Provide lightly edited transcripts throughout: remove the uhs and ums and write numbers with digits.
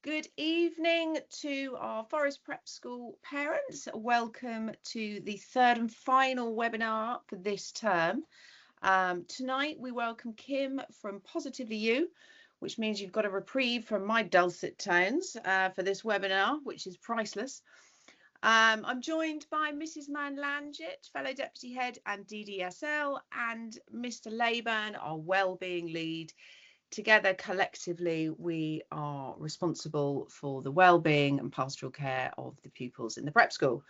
Good evening to our Forest Prep School parents. Welcome to the third and final webinar for this term. Tonight we welcome Kim from Positively You, which means you've got a reprieve from my dulcet tones for this webinar, which is priceless. I'm joined by Mrs. Mann Langit, fellow deputy head and DDSL, and Mr. Leyburn, our wellbeing lead. Together, collectively, we are responsible for the well-being and pastoral care of the pupils in the prep school.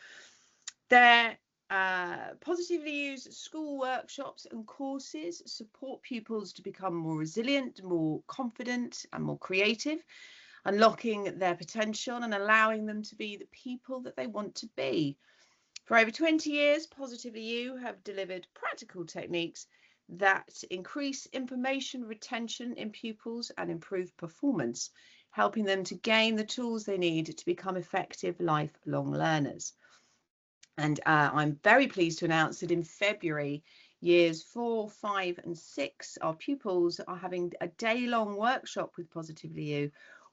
Their Positively Used school workshops and courses support pupils to become more resilient, more confident and more creative, unlocking their potential and allowing them to be the people that they want to be. For over 20 years, Positively You have delivered practical techniques that increase information retention in pupils and improve performance, helping them to gain the tools they need to become effective lifelong learners. And I'm very pleased to announce that in February, years 4, 5 and 6, our pupils are having a day-long workshop with Positively You,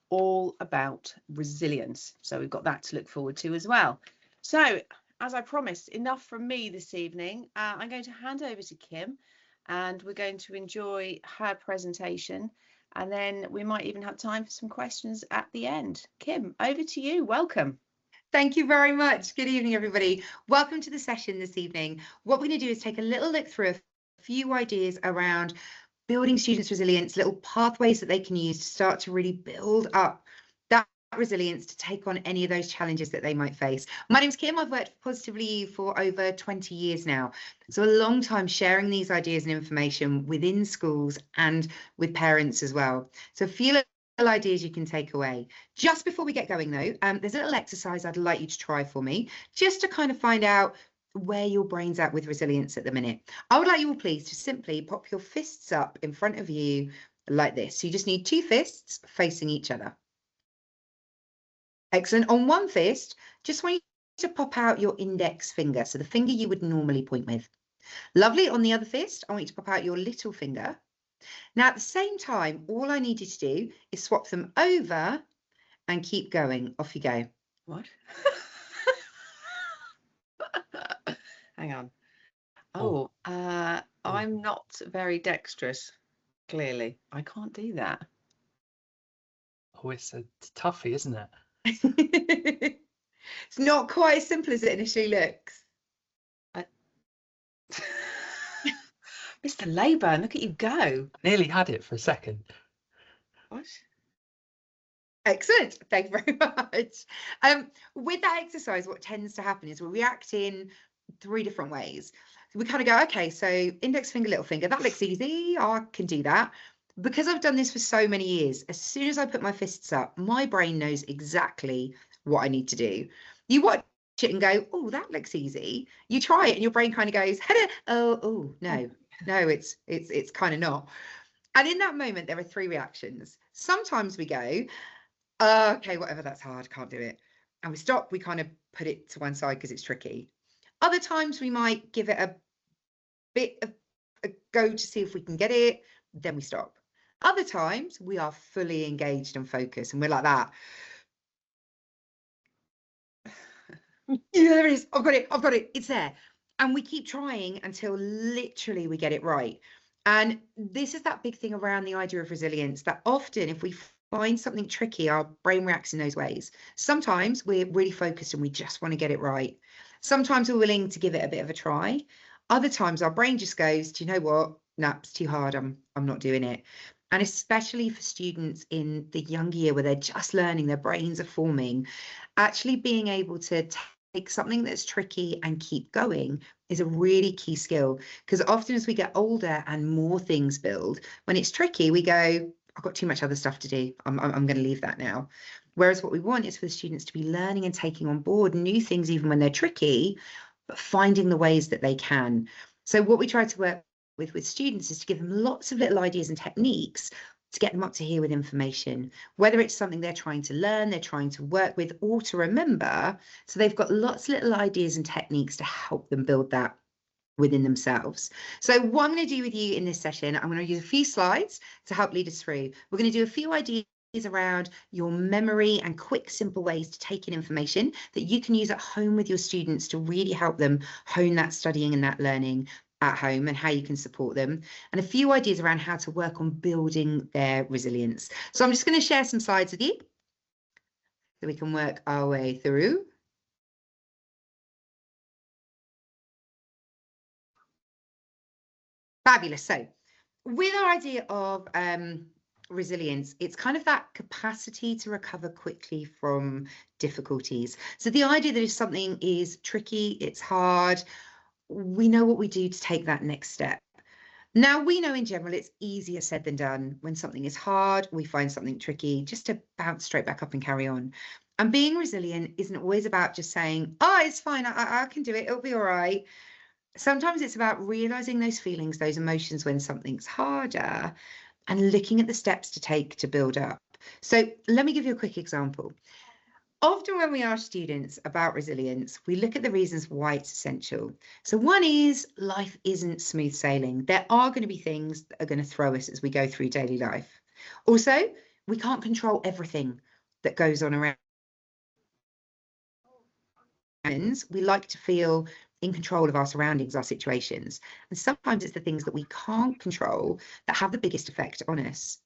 all about resilience. So we've got that to look forward to as well. So, as I promised, enough from me this evening. I'm going to hand over to Kim, and we're going to enjoy her presentation, and then we might even have time for some questions at the end. Kim, over to you. Welcome. Thank you very much. Good evening, everybody. Welcome to the session this evening. What we're going to do is take a little look through a few ideas around building students' resilience, little pathways that they can use to start to really build up that resilience to take on any of those challenges that they might face. My name's Kim. I've worked for Positively You for over 20 years now. So a long time sharing these ideas and information within schools and with parents as well. So feel ideas you can take away. Just before we get going though, there's a little exercise I'd like you to try for me, just to kind of find out where your brain's at with resilience at the minute. I would like you all please to simply pop your fists up in front of you like this. So you just need two fists facing each other. Excellent. On one fist, just want you to pop out your index finger, so the finger you would normally point with. Lovely. On the other fist, I want you to pop out your little finger. Now, at the same time, all I need you to do is swap them over and keep going. Off you go. What? Hang on. Oh, I'm not very dexterous, clearly. I can't do that. Oh, it's a toughie, isn't it? It's not quite as simple as it initially looks. Mr. Leyburn, look at you go. Nearly had it for a second. What? Excellent. Thank you very much. With that exercise, what tends to happen is we react in three different ways. We kind of go, okay, so index finger, little finger, that looks easy. I can do that. Because I've done this for so many years, as soon as I put my fists up, my brain knows exactly what I need to do. You watch it and go, oh, that looks easy. You try it and your brain kind of goes, oh, no, it's kind of not. And in that moment, there are three reactions. Sometimes we go, okay, whatever, that's hard, can't do it. And we stop, we kind of put it to one side because it's tricky. Other times we might give it a bit of a go to see if we can get it, then we stop. Other times we are fully engaged and focused and we're like that. Yeah, there it is. I've got it. It's there. And we keep trying until literally we get it right. And this is that big thing around the idea of resilience, that often if we find something tricky, our brain reacts in those ways. Sometimes we're really focused and we just want to get it right. Sometimes we're willing to give it a bit of a try. Other times our brain just goes, do you know what? No, it's too hard. I'm not doing it. And especially for students in the young year where they're just learning, their brains are forming, actually being able to take something that's tricky and keep going is a really key skill. Because often as we get older and more things build, when it's tricky, we go, I've got too much other stuff to do. I'm going to leave that now. Whereas what we want is for the students to be learning and taking on board new things, even when they're tricky, but finding the ways that they can. So what we try to work with students is to give them lots of little ideas and techniques to get them up to here with information, whether it's something they're trying to learn, they're trying to work with, or to remember. So they've got lots of little ideas and techniques to help them build that within themselves. So what I'm going to do with you in this session, I'm going to use a few slides to help lead us through. We're going to do a few ideas around your memory and quick, simple ways to take in information that you can use at home with your students to really help them hone that studying and that learning at home, and how you can support them, and a few ideas around how to work on building their resilience. So I'm just going to share some slides with you so we can work our way through. Fabulous. So with our idea of resilience, it's kind of that capacity to recover quickly from difficulties. So the idea that if something is tricky, it's hard, we know what we do to take that next step. Now, we know in general it's easier said than done. When something is hard, we find something tricky, just to bounce straight back up and carry on. And being resilient isn't always about just saying, oh, it's fine, I can do it, it'll be all right. Sometimes it's about realizing those feelings, those emotions when something's harder, and looking at the steps to take to build up. So let me give you a quick example. Often when we ask students about resilience, we look at the reasons why it's essential. So one is life isn't smooth sailing. There are going to be things that are going to throw us as we go through daily life. Also, we can't control everything that goes on around. We like to feel in control of our surroundings, our situations. And sometimes it's the things that we can't control that have the biggest effect on us.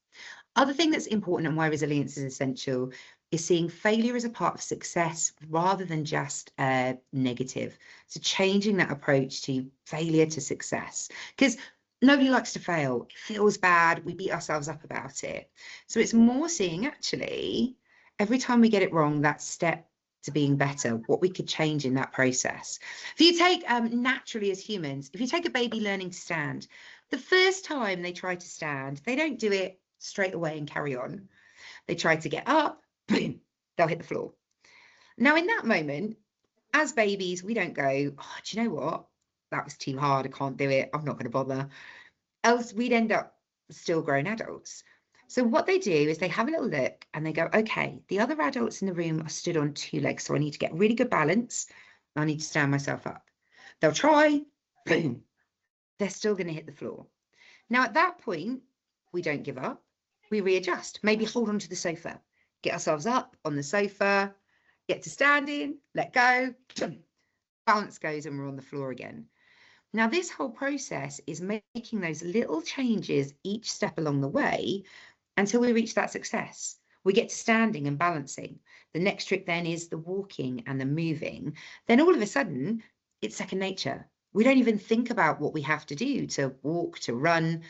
Other thing that's important and why resilience is essential is seeing failure as a part of success rather than just negative. So changing that approach to failure to success, because nobody likes to fail. It feels bad. We beat ourselves up about it. So it's more seeing actually every time we get it wrong, that step to being better, what we could change in that process. If you take naturally as humans, if you take a baby learning to stand, the first time they try to stand, they don't do it straight away and carry on. They try to get up, boom, they'll hit the floor. Now in that moment, as babies, we don't go, oh, do you know what? That was too hard, I can't do it, I'm not going to bother. Else we'd end up still grown adults. So what they do is they have a little look and they go, okay, the other adults in the room are stood on two legs, so I need to get really good balance. I need to stand myself up. They'll try, boom, they're still going to hit the floor. Now at that point, we don't give up, we readjust, maybe hold on to the sofa, get ourselves up on the sofa, get to standing, let go, balance goes and we're on the floor again. Now, this whole process is making those little changes each step along the way until we reach that success. We get to standing and balancing. The next trick then is the walking and the moving. Then all of a sudden, it's second nature. We don't even think about what we have to do to walk, to run.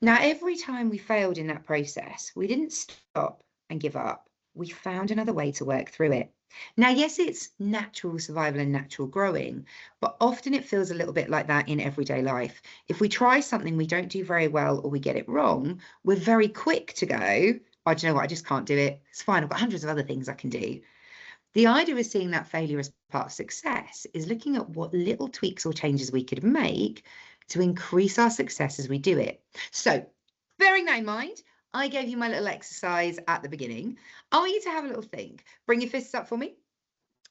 Now, every time we failed in that process, we didn't stop and give up. We found another way to work through it. Now, yes, it's natural survival and natural growing, but often it feels a little bit like that in everyday life. If we try something we don't do very well or we get it wrong, we're very quick to go, oh, do you know what, I just can't do it. It's fine, I've got hundreds of other things I can do. The idea of seeing that failure as part of success is looking at what little tweaks or changes we could make to increase our success as we do it. So, bearing that in mind, I gave you my little exercise at the beginning. I want you to have a little think. Bring your fists up for me.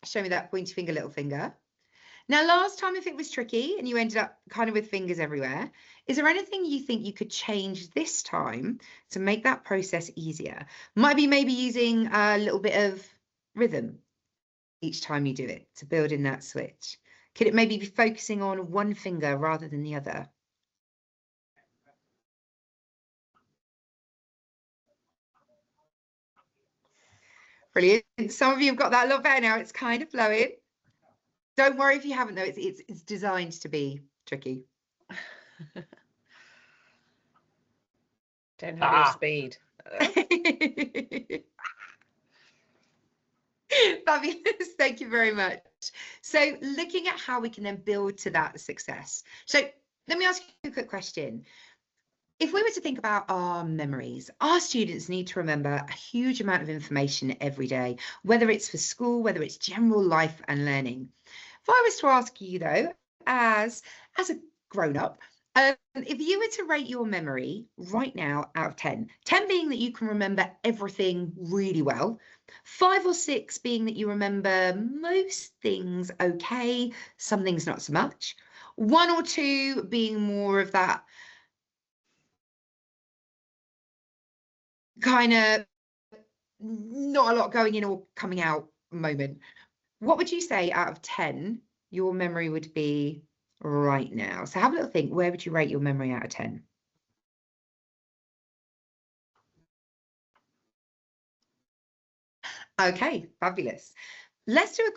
Show me that pointy finger, little finger. Now, last time if it was tricky and you ended up kind of with fingers everywhere, is there anything you think you could change this time to make that process easier? Might be maybe using a little bit of rhythm each time you do it to build in that switch. Could it maybe be focusing on one finger rather than the other? Brilliant. Some of you have got that a lot better now. It's kind of flowing. Don't worry if you haven't, though. It's designed to be tricky. Don't have your speed. Fabulous. Thank you very much. So looking at how we can then build to that success. So let me ask you a quick question. If we were to think about our memories, our students need to remember a huge amount of information every day, whether it's for school, whether it's general life and learning. If I was to ask you, though, as a grown-up, if you were to rate your memory right now out of 10, 10 being that you can remember everything really well, 5 or 6 being that you remember most things okay, some things not so much, 1 or 2 being more of that kind of not a lot going in or coming out moment. What would you say out of 10 your memory would be right now? So have a little think. Where would you rate your memory out of 10? Okay, fabulous. Let's do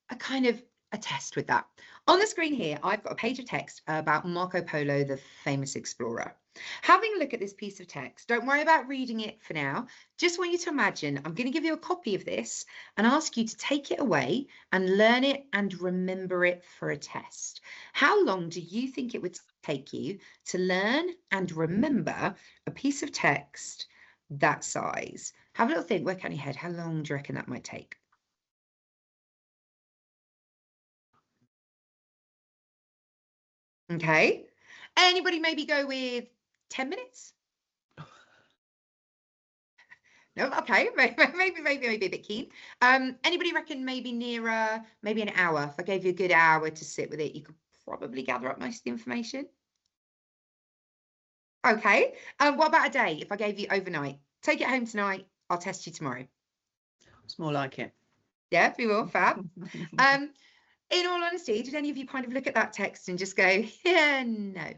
a kind of a test with that. On the screen here, I've got a page of text about Marco Polo, the famous explorer. Having a look at this piece of text, don't worry about reading it for now. Just want you to imagine, I'm going to give you a copy of this and ask you to take it away and learn it and remember it for a test. How long do you think it would take you to learn and remember a piece of text that size? Have a little think, work out in your head. How long do you reckon that might take? Okay. Anybody maybe go with 10 minutes? No, okay, maybe a bit keen. Anybody reckon maybe nearer, maybe an hour? If I gave you a good hour to sit with it, you could probably gather up most of the information. Okay. What about a day? If I gave you overnight, take it home tonight, I'll test you tomorrow. It's more like it. Yeah, we will, fab. In all honesty, did any of you kind of look at that text and just go, yeah, no?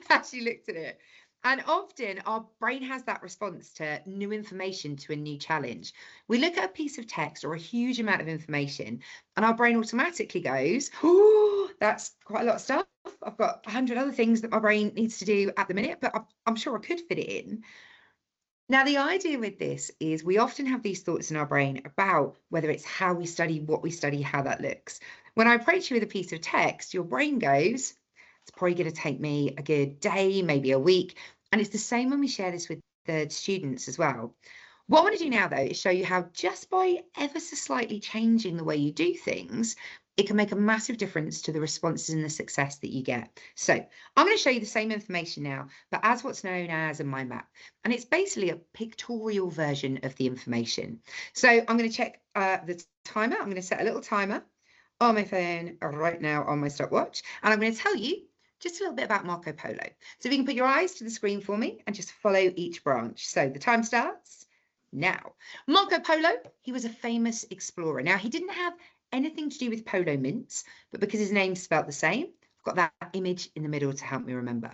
As you looked at it. And often our brain has that response to new information, to a new challenge. We look at a piece of text or a huge amount of information and our brain automatically goes, oh, that's quite a lot of stuff. I've got 100 other things that my brain needs to do at the minute, but I'm sure I could fit it in. Now, the idea with this is we often have these thoughts in our brain about whether it's how we study, what we study, how that looks. When I approach you with a piece of text, your brain goes, it's probably going to take me a good day, maybe a week. And it's the same when we share this with the students as well. What I want to do now, though, is show you how just by ever so slightly changing the way you do things, it can make a massive difference to the responses and the success that you get. So I'm going to show you the same information now, but as what's known as a mind map. And it's basically a pictorial version of the information. So I'm going to check the timer. I'm going to set a little timer on my phone right now on my stopwatch. And I'm going to tell you just a little bit about Marco Polo. So if you can put your eyes to the screen for me and just follow each branch. So the time starts now. Marco Polo, he was a famous explorer. Now, he didn't have anything to do with polo mints, but because his name's spelt the same, I've got that image in the middle to help me remember.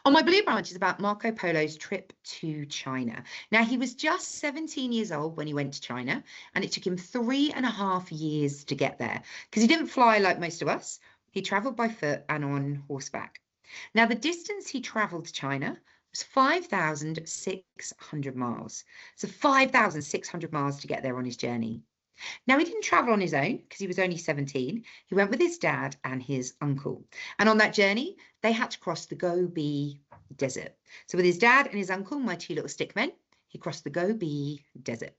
On my blue branch is about Marco Polo's trip to China. Now, he was just 17 years old when he went to China, and it took him 3.5 years to get there because he didn't fly like most of us. He travelled by foot and on horseback. Now, the distance he travelled to China was 5,600 miles. So 5,600 miles to get there on his journey. Now, he didn't travel on his own because he was only 17. He went with his dad and his uncle. And on that journey, they had to cross the Gobi Desert. So with his dad and his uncle, my two little stick men, he crossed the Gobi Desert.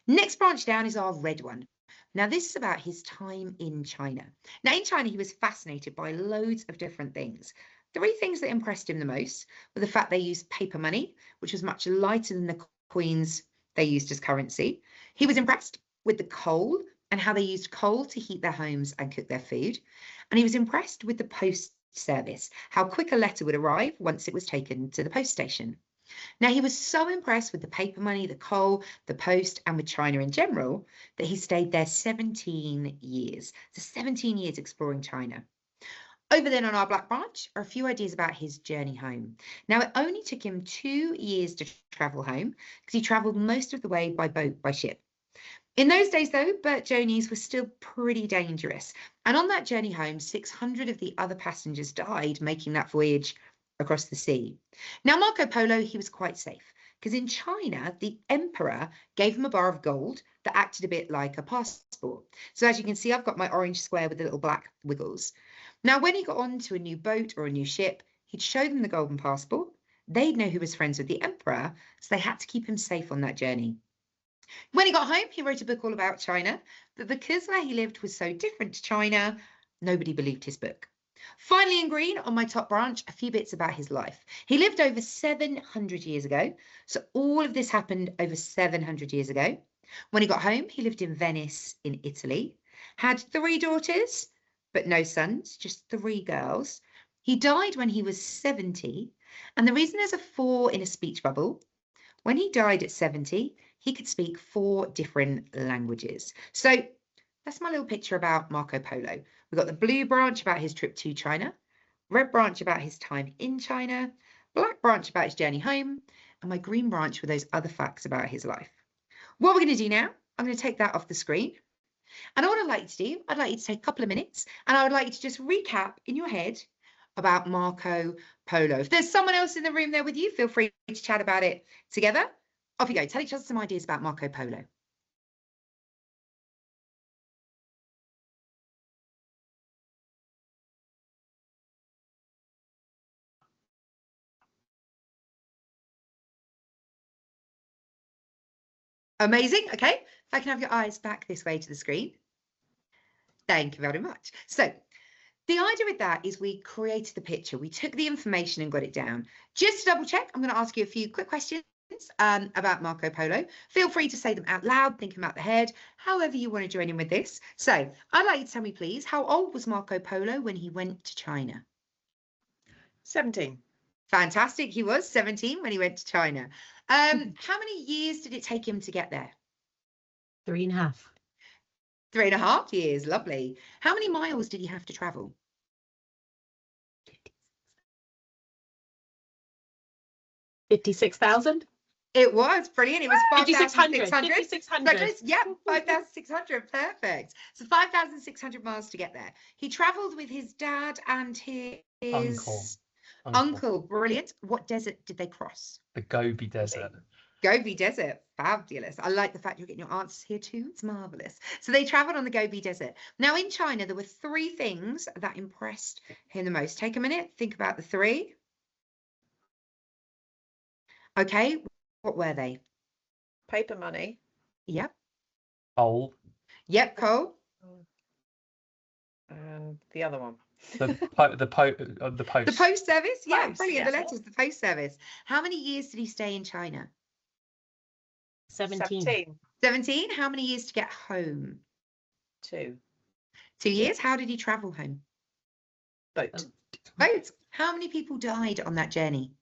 Next branch down is our red one. Now, this is about his time in China. Now, in China, he was fascinated by loads of different things. 3 things that impressed him the most were the fact they used paper money, which was much lighter than the coins they used as currency. He was impressed with the coal and how they used coal to heat their homes and cook their food. And he was impressed with the post service, how quick a letter would arrive once it was taken to the post station. Now, he was so impressed with the paper money, the coal, the post, and with China in general, that he stayed there 17 years. So 17 years exploring China. Over then on our black branch are a few ideas about his journey home. Now, it only took him 2 years to travel home because he travelled most of the way by boat, by ship. In those days, though, boat journeys were still pretty dangerous. And on that journey home, 600 of the other passengers died making that voyage across the sea. Now, Marco Polo, he was quite safe because in China, the emperor gave him a bar of gold that acted a bit like a passport. So as you can see, I've got my orange square with the little black wiggles. Now, when he got onto a new boat or a new ship, he'd show them the golden passport. They'd know he was friends with the emperor, so they had to keep him safe on that journey. When he got home, he wrote a book all about China, but because where he lived was so different to China, nobody believed his book. Finally, in green, on my top branch, a few bits about his life. He lived over 700 years ago, so all of this happened over 700 years ago. When he got home, he lived in Venice in Italy, had 3 daughters, but no sons, just 3 girls. He died when he was 70, and the reason there's a 4 in a speech bubble When he died at 70, he could speak 4 different languages. So that's my little picture about Marco Polo. We've got the blue branch about his trip to China, red branch about his time in China, black branch about his journey home, and my green branch with those other facts about his life. What we're going to do now, I'm going to take that off the screen. And what I'd like you to do, I'd like you to take a couple of minutes and I would like you to just recap in your head about Marco Polo. If there's someone else in the room there with you, feel free to chat about it together. Off you go. Tell each other some ideas about Marco Polo. Amazing. Okay. If I can have your eyes back this way to the screen. Thank you very much. So the idea with that is we created the picture. We took the information and got it down. Just to double check, I'm going to ask you a few quick questions about Marco Polo. Feel free to say them out loud, think them out the head, however you want to join in with this. So I'd like you to tell me, please, how old was Marco Polo when he went to China? 17. Fantastic. He was 17 when he went to China. How many years did it take him to get there? 3.5. 3.5 years. Lovely. How many miles did he have to travel? 56,000. It was brilliant. It was 5,600. 5,600. Yeah, 5,600. Perfect. So 5,600 miles to get there. He travelled with his dad and his uncle. Brilliant. What desert did they cross? The Gobi Desert. Gobi Desert. Fabulous. I like the fact you're getting your answers here too. It's marvellous. So they travelled on the Gobi Desert. Now in China, there were 3 things that impressed him the most. Take a minute. Think about the 3. Okay. What were they? Paper money. Yep. Coal. Yep, Cole. And the other one. The post. The post service. Yeah, Post, brilliant. yeah. The letters, the post service. How many years did he stay in China? 17. 17. How many years to get home? 2. 2 years. How did he travel home? Boat. Boat. How many people died on that journey?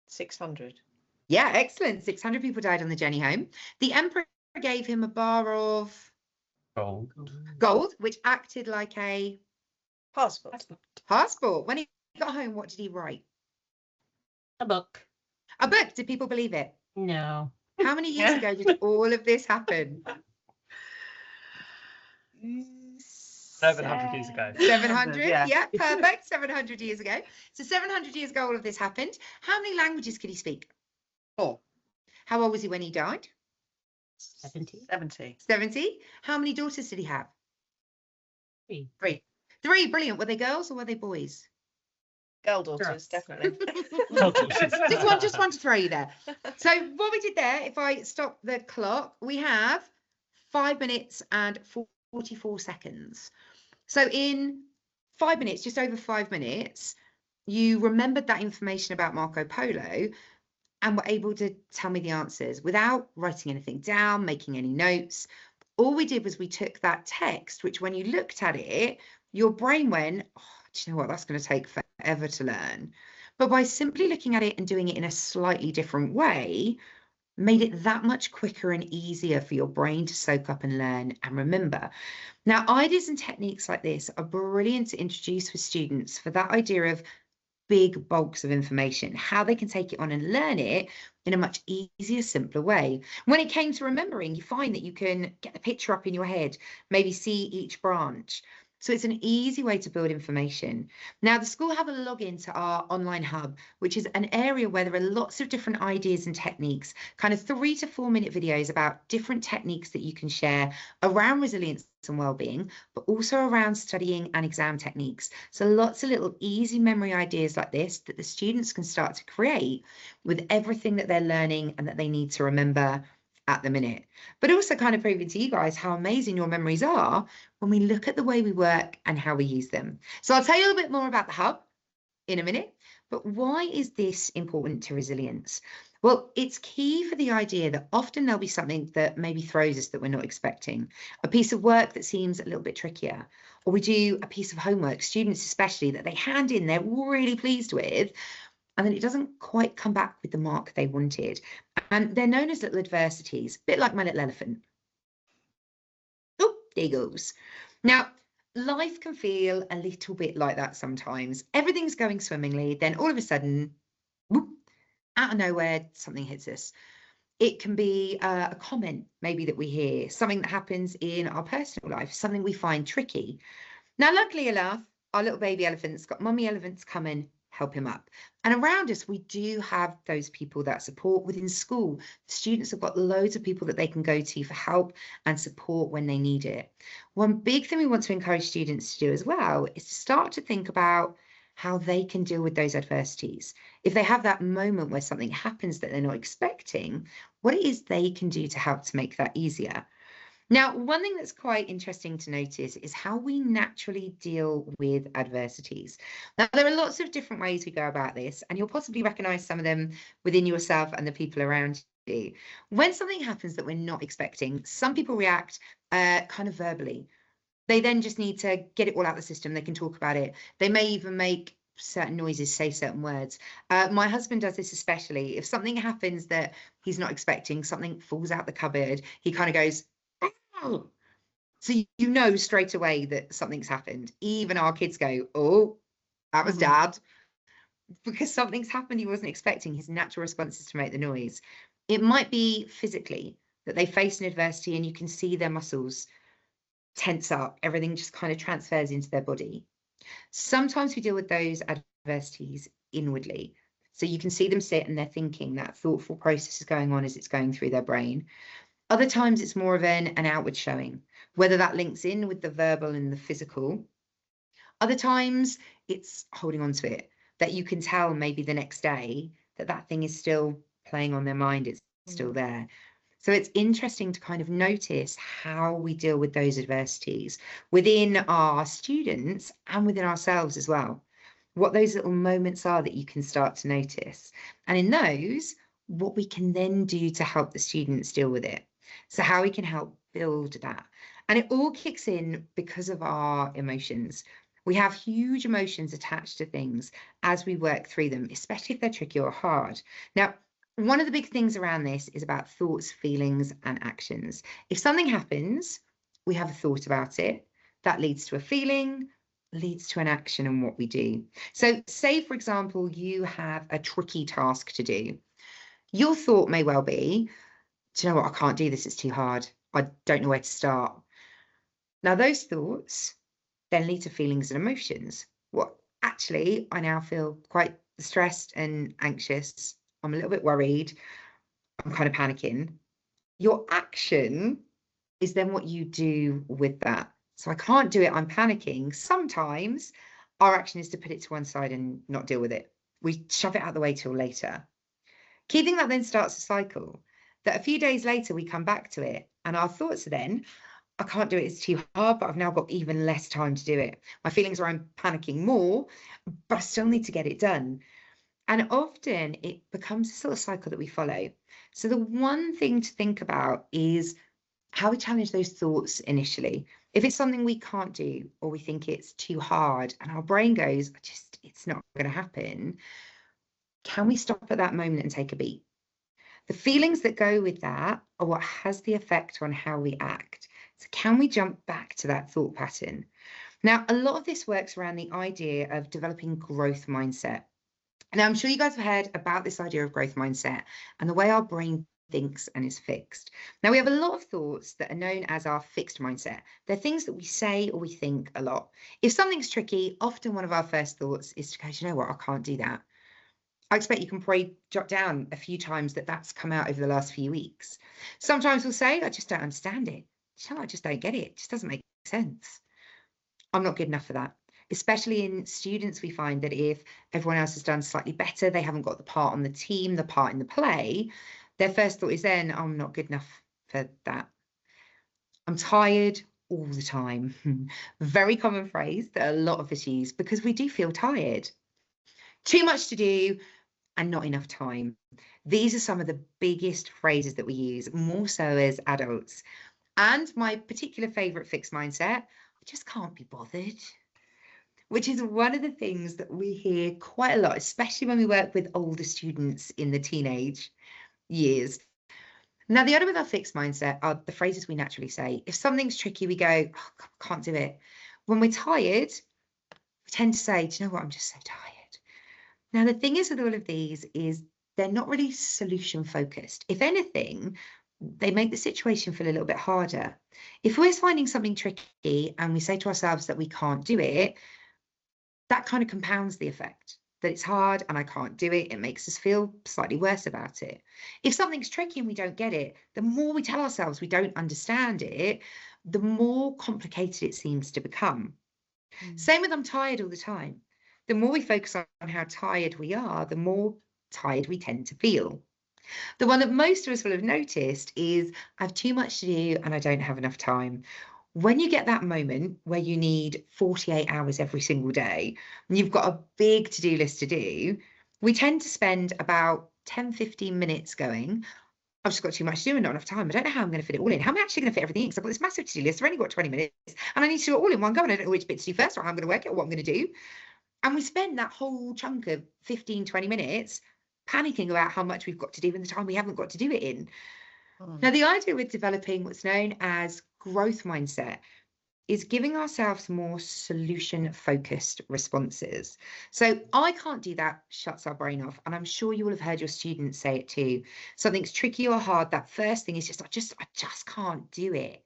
600. Yeah, excellent. 600 people died on the journey home. The emperor gave him a bar of gold, which acted like a Passport. passport. When he got home, what did he write? A book. A book. Did people believe it? No. How many years ago did all of this happen? 700 years ago. 700. Yeah. Yeah, perfect. 700 years ago. So 700 years ago, all of this happened. How many languages could he speak? 4. How old was he when he died? 70. 70. How many daughters did he have? 3. 3. Brilliant. Were they girls or were they boys? Girl daughters, Girls. definitely. just one to throw you there. So what we did there, if I stop the clock, we have 5 minutes and 44 seconds. So in 5 minutes, just over 5 minutes, you remembered that information about Marco Polo and were able to tell me the answers without writing anything down, making any notes. All we did was we took that text, which when you looked at it, your brain went, oh, do you know what, that's going to take forever to learn. But by simply looking at it and doing it in a slightly different way, made it that much quicker and easier for your brain to soak up and learn and remember. Now, ideas and techniques like this are brilliant to introduce with students for that idea of big bulks of information, how they can take it on and learn it in a much easier, simpler way. When it came to remembering, you find that you can get the picture up in your head, maybe see each branch. So it's an easy way to build information. Now, the school have a login to our online hub, which is an area where there are lots of different ideas and techniques, kind of 3 to 4 minute videos about different techniques that you can share around resilience and well-being, but also around studying and exam techniques. So lots of little easy memory ideas like this that the students can start to create with everything that they're learning and that they need to remember at the minute, but also kind of proving to you guys how amazing your memories are when we look at the way we work and how we use them. So I'll tell you a little bit more about the hub in a minute, but why is this important to resilience? Well, it's key for the idea that often there'll be something that maybe throws us that we're not expecting, a piece of work that seems a little bit trickier, or we do a piece of homework, students especially, that they hand in, they're really pleased with, and then it doesn't quite come back with the mark they wanted. And they're known as little adversities, a bit like my little elephant. Oh, there he goes. Now, life can feel a little bit like that sometimes. Everything's going swimmingly, then all of a sudden, whoop, out of nowhere, something hits us. It can be a comment maybe that we hear, something that happens in our personal life, something we find tricky. Now, luckily enough, our little baby elephant's got mummy elephants come and help him up. And around us, we do have those people that support. Within school, students have got loads of people that they can go to for help and support when they need it. One big thing we want to encourage students to do as well is to start to think about how they can deal with those adversities. If they have that moment where something happens that they're not expecting, what it is they can do to help to make that easier. Now, one thing that's quite interesting to notice is how we naturally deal with adversities. Now, there are lots of different ways we go about this, and you'll possibly recognize some of them within yourself and the people around you. When something happens that we're not expecting, some people react kind of verbally. They then just need to get it all out of the system. They can talk about it. They may even make certain noises, say certain words. My husband does this especially. If something happens that he's not expecting, something falls out the cupboard, he kind of goes, oh. So you know straight away that something's happened. Even our kids go, oh, that was dad. Because something's happened he wasn't expecting. His natural response is to make the noise. It might be physically that they face an adversity and you can see their muscles tense up, everything just kind of transfers into their body. Sometimes we deal with those adversities inwardly. So you can see them sit and they're thinking, that thoughtful process is going on as it's going through their brain. Other times it's more of an outward showing, whether that links in with the verbal and the physical. Other times it's holding on to it, that you can tell maybe the next day that that thing is still playing on their mind, it's still there. So it's interesting to kind of notice how we deal with those adversities within our students and within ourselves as well. What those little moments are that you can start to notice. And in those, what we can then do to help the students deal with it. So how we can help build that. And it all kicks in because of our emotions. We have huge emotions attached to things as we work through them, especially if they're tricky or hard. Now, one of the big things around this is about thoughts, feelings, and actions. If something happens, we have a thought about it. That leads to a feeling, leads to an action and what we do. So say, for example, you have a tricky task to do. Your thought may well be, do you know what, I can't do this, it's too hard. I don't know where to start. Now, those thoughts then lead to feelings and emotions. What actually, I now feel quite stressed and anxious. I'm a little bit worried. I'm kind of panicking. Your action is then what you do with that. So I can't do it. I'm panicking. Sometimes our action is to put it to one side and not deal with it. We shove it out the way till later. Keeping that then starts a cycle that a few days later we come back to it and our thoughts are then, I can't do it, it's too hard, but I've now got even less time to do it. My feelings are I'm panicking more, but I still need to get it done. And often it becomes a sort of cycle that we follow. So the one thing to think about is how we challenge those thoughts initially. If it's something we can't do or we think it's too hard and our brain goes, it's not going to happen, can we stop at that moment and take a beat? The feelings that go with that are what has the effect on how we act. So can we jump back to that thought pattern? Now, a lot of this works around the idea of developing growth mindset. Now, I'm sure you guys have heard about this idea of growth mindset and the way our brain thinks and is fixed. Now, we have a lot of thoughts that are known as our fixed mindset. They're things that we say or we think a lot. If something's tricky, often one of our first thoughts is to go, you know what, I can't do that. I expect you can probably jot down a few times that that's come out over the last few weeks. Sometimes we'll say, I just don't understand it. I just don't get it. It just doesn't make sense. I'm not good enough for that. Especially in students, we find that if everyone else has done slightly better, they haven't got the part on the team, the part in the play, their first thought is then, I'm not good enough for that. I'm tired all the time. Very common phrase that a lot of us use because we do feel tired. Too much to do and not enough time. These are some of the biggest phrases that we use, more so as adults. And my particular favourite fixed mindset, I just can't be bothered. which is one of the things that we hear quite a lot, especially when we work with older students in the teenage years. Now, the other with our fixed mindset are the phrases we naturally say. If something's tricky, we go, oh, God, can't do it. When we're tired, we tend to say, do you know what, I'm just so tired. Now, the thing is with all of these is they're not really solution focused. If anything, they make the situation feel a little bit harder. If we're finding something tricky and we say to ourselves that we can't do it, that kind of compounds the effect, that it's hard and I can't do it. It makes us feel slightly worse about it. If something's tricky and we don't get it, the more we tell ourselves we don't understand it, the more complicated it seems to become. Same with I'm tired all the time. The more we focus on how tired we are, the more tired we tend to feel. The one that most of us will have noticed is I have too much to do and I don't have enough time. When you get that moment where you need 48 hours every single day and you've got a big to-do list to do, we tend to spend about 10-15 minutes going, I've just got too much to do and not enough time. I don't know how I'm going to fit it all in. How am I actually going to fit everything in? Because I've got this massive to-do list. I've only got 20 minutes and I need to do it all in one go and I don't know which bit to do first or how I'm going to work it or what I'm going to do. And we spend that whole chunk of 15-20 minutes panicking about how much we've got to do in the time we haven't got to do it in. Now, the idea with developing what's known as growth mindset is giving ourselves more solution-focused responses. So I can't do that shuts our brain off. And I'm sure you will have heard your students say it too. Something's tricky or hard, that first thing is just, I just can't do it.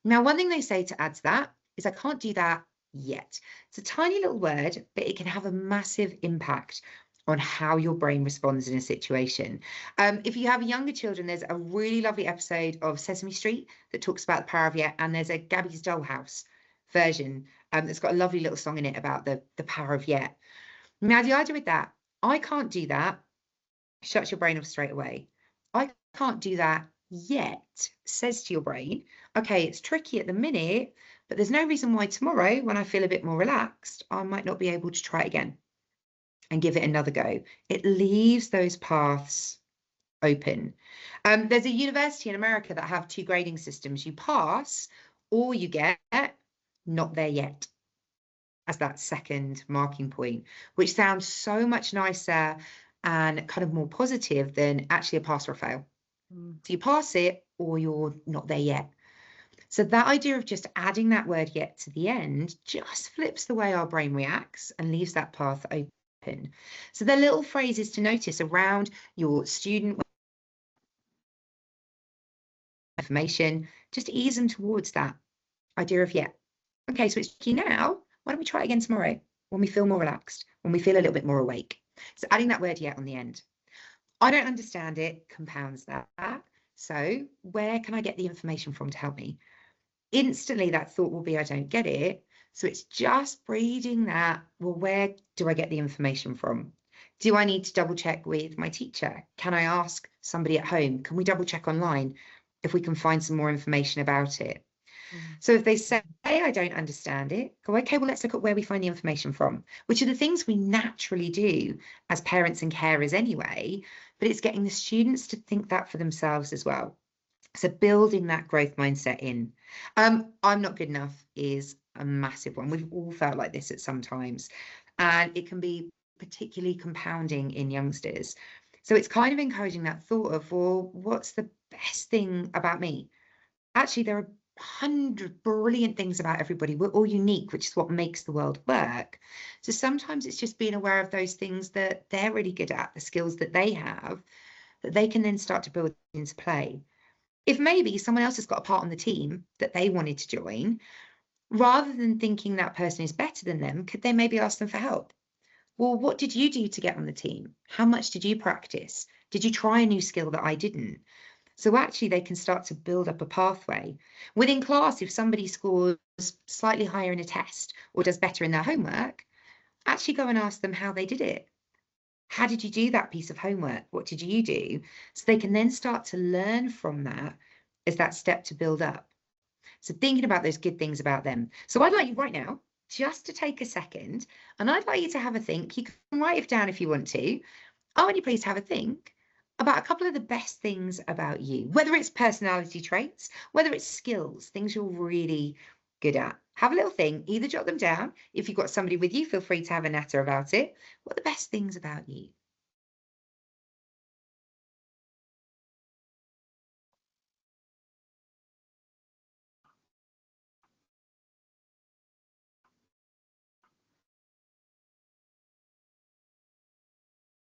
Now, one thing they say to add to that is I can't do that yet. It's a tiny little word, but it can have a massive impact on how your brain responds in a situation. If you have younger children, there's a really lovely episode of Sesame Street that talks about the power of yet, and there's a Gabby's Dollhouse version that's got a lovely little song in it about the power of yet. Now, the idea with that, I can't do that, shuts your brain off straight away. I can't do that yet says to your brain, okay, it's tricky at the minute, but there's no reason why tomorrow, when I feel a bit more relaxed, I might not be able to try it again and give it another go. It leaves those paths open. There's a university in America that have 2 grading systems. You pass or you get not there yet as that second marking point, which sounds so much nicer and kind of more positive than actually a pass or a fail. So you pass it or you're not there yet. So that idea of just adding that word yet to the end just flips the way our brain reacts and leaves that path open. So the little phrases to notice around your student information, just ease them towards that idea of yet. Okay, so it's key now. Why don't we try it again tomorrow when we feel more relaxed, when we feel a little bit more awake? So adding that word yet on the end. I don't understand it compounds that. So where can I get the information from to help me? Instantly that thought will be, I don't get it. So it's just breeding that, well, where do I get the information from? Do I need to double check with my teacher? Can I ask somebody at home? Can we double check online if we can find some more information about it? So if they say, I don't understand it, go, okay, well, let's look at where we find the information from, which are the things we naturally do as parents and carers anyway, but it's getting the students to think that for themselves as well. So building that growth mindset in. I'm not good enough is a massive one. We've all felt like this at some times, and it can be particularly compounding in youngsters. So it's kind of encouraging that thought of, well, what's the best thing about me? Actually, there are 100 brilliant things about everybody. We're all unique, which is what makes the world work. So sometimes it's just being aware of those things that they're really good at, the skills that they have, that they can then start to build into play. If maybe someone else has got a part on the team that they wanted to join, rather than thinking that person is better than them, could they maybe ask them for help? Well, what did you do to get on the team? How much did you practice? Did you try a new skill that I didn't? So actually they can start to build up a pathway. Within class, if somebody scores slightly higher in a test or does better in their homework, actually go and ask them how they did it. How did you do that piece of homework? What did you do? So they can then start to learn from that as that step to build up. So thinking about those good things about them. So I'd like you right now just to take a second, and I'd like you to have a think. You can write it down if you want to. I want you please to have a think about a couple of the best things about you, whether it's personality traits, whether it's skills, things you're really good at? Have a little thing, either jot them down. If you've got somebody with you, feel free to have a natter about it. What are the best things about you?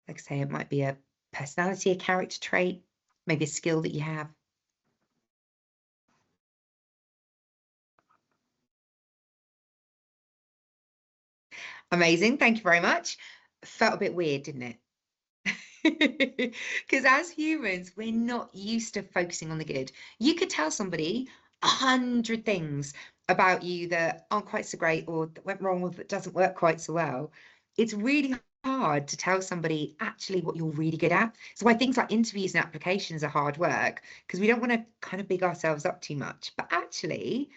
Like I say, it might be a personality, a character trait, maybe a skill that you have. Amazing. Thank you very much. Felt a bit weird, didn't it? Because as humans, we're not used to focusing on the good. You could tell somebody 100 things about you that aren't quite so great or that went wrong or that doesn't work quite so well. It's really hard to tell somebody actually what you're really good at. So why things like interviews and applications are hard work, because we don't want to kind of big ourselves up too much. But actually,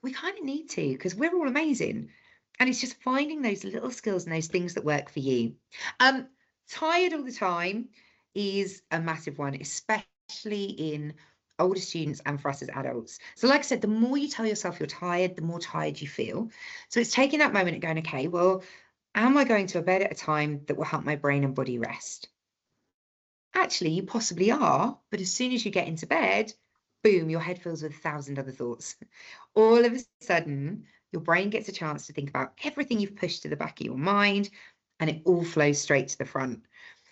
we kind of need to, because we're all amazing. And it's just finding those little skills and those things that work for you. Tired all the time is a massive one, especially in older students and for us as adults. So like I said, the more you tell yourself you're tired, the more tired you feel. So it's taking that moment and going, okay, well, am I going to a bed at a time that will help my brain and body rest? Actually, you possibly are, but as soon as you get into bed, boom, your head fills with 1,000 other thoughts. All of a sudden, your brain gets a chance to think about everything you've pushed to the back of your mind, and it all flows straight to the front.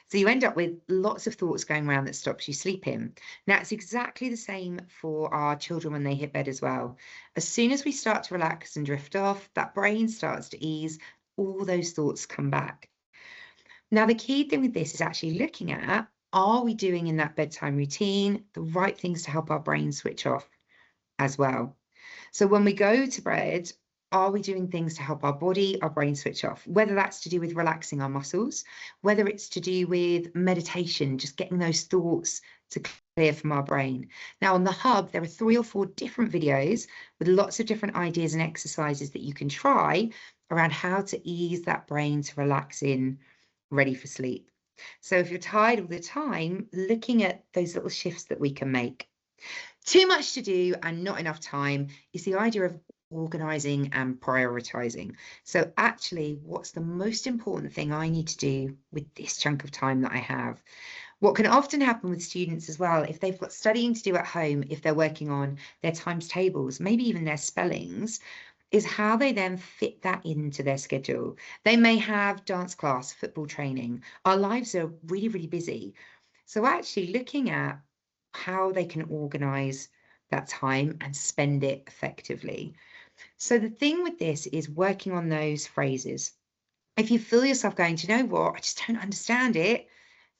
So you end up with lots of thoughts going around that stops you sleeping. Now, it's exactly the same for our children when they hit bed as well. As soon as we start to relax and drift off, that brain starts to ease, all those thoughts come back. Now, the key thing with this is actually looking at, are we doing in that bedtime routine the right things to help our brain switch off as well? So when we go to bed, are we doing things to help our body, our brain switch off? Whether that's to do with relaxing our muscles, whether it's to do with meditation, just getting those thoughts to clear from our brain. Now on the Hub, there are 3 or 4 different videos with lots of different ideas and exercises that you can try around how to ease that brain to relax in, ready for sleep. So if you're tired all the time, looking at those little shifts that we can make. Too much to do and not enough time is the idea of organizing and prioritizing. So actually, what's the most important thing I need to do with this chunk of time that I have? What can often happen with students as well, if they've got studying to do at home, if they're working on their times tables, maybe even their spellings, is how they then fit that into their schedule. They may have dance class, football training. Our lives are really, really busy. So actually looking at how they can organize that time and spend it effectively. So the thing with this is working on those phrases. If you feel yourself going, do you know what, I just don't understand it,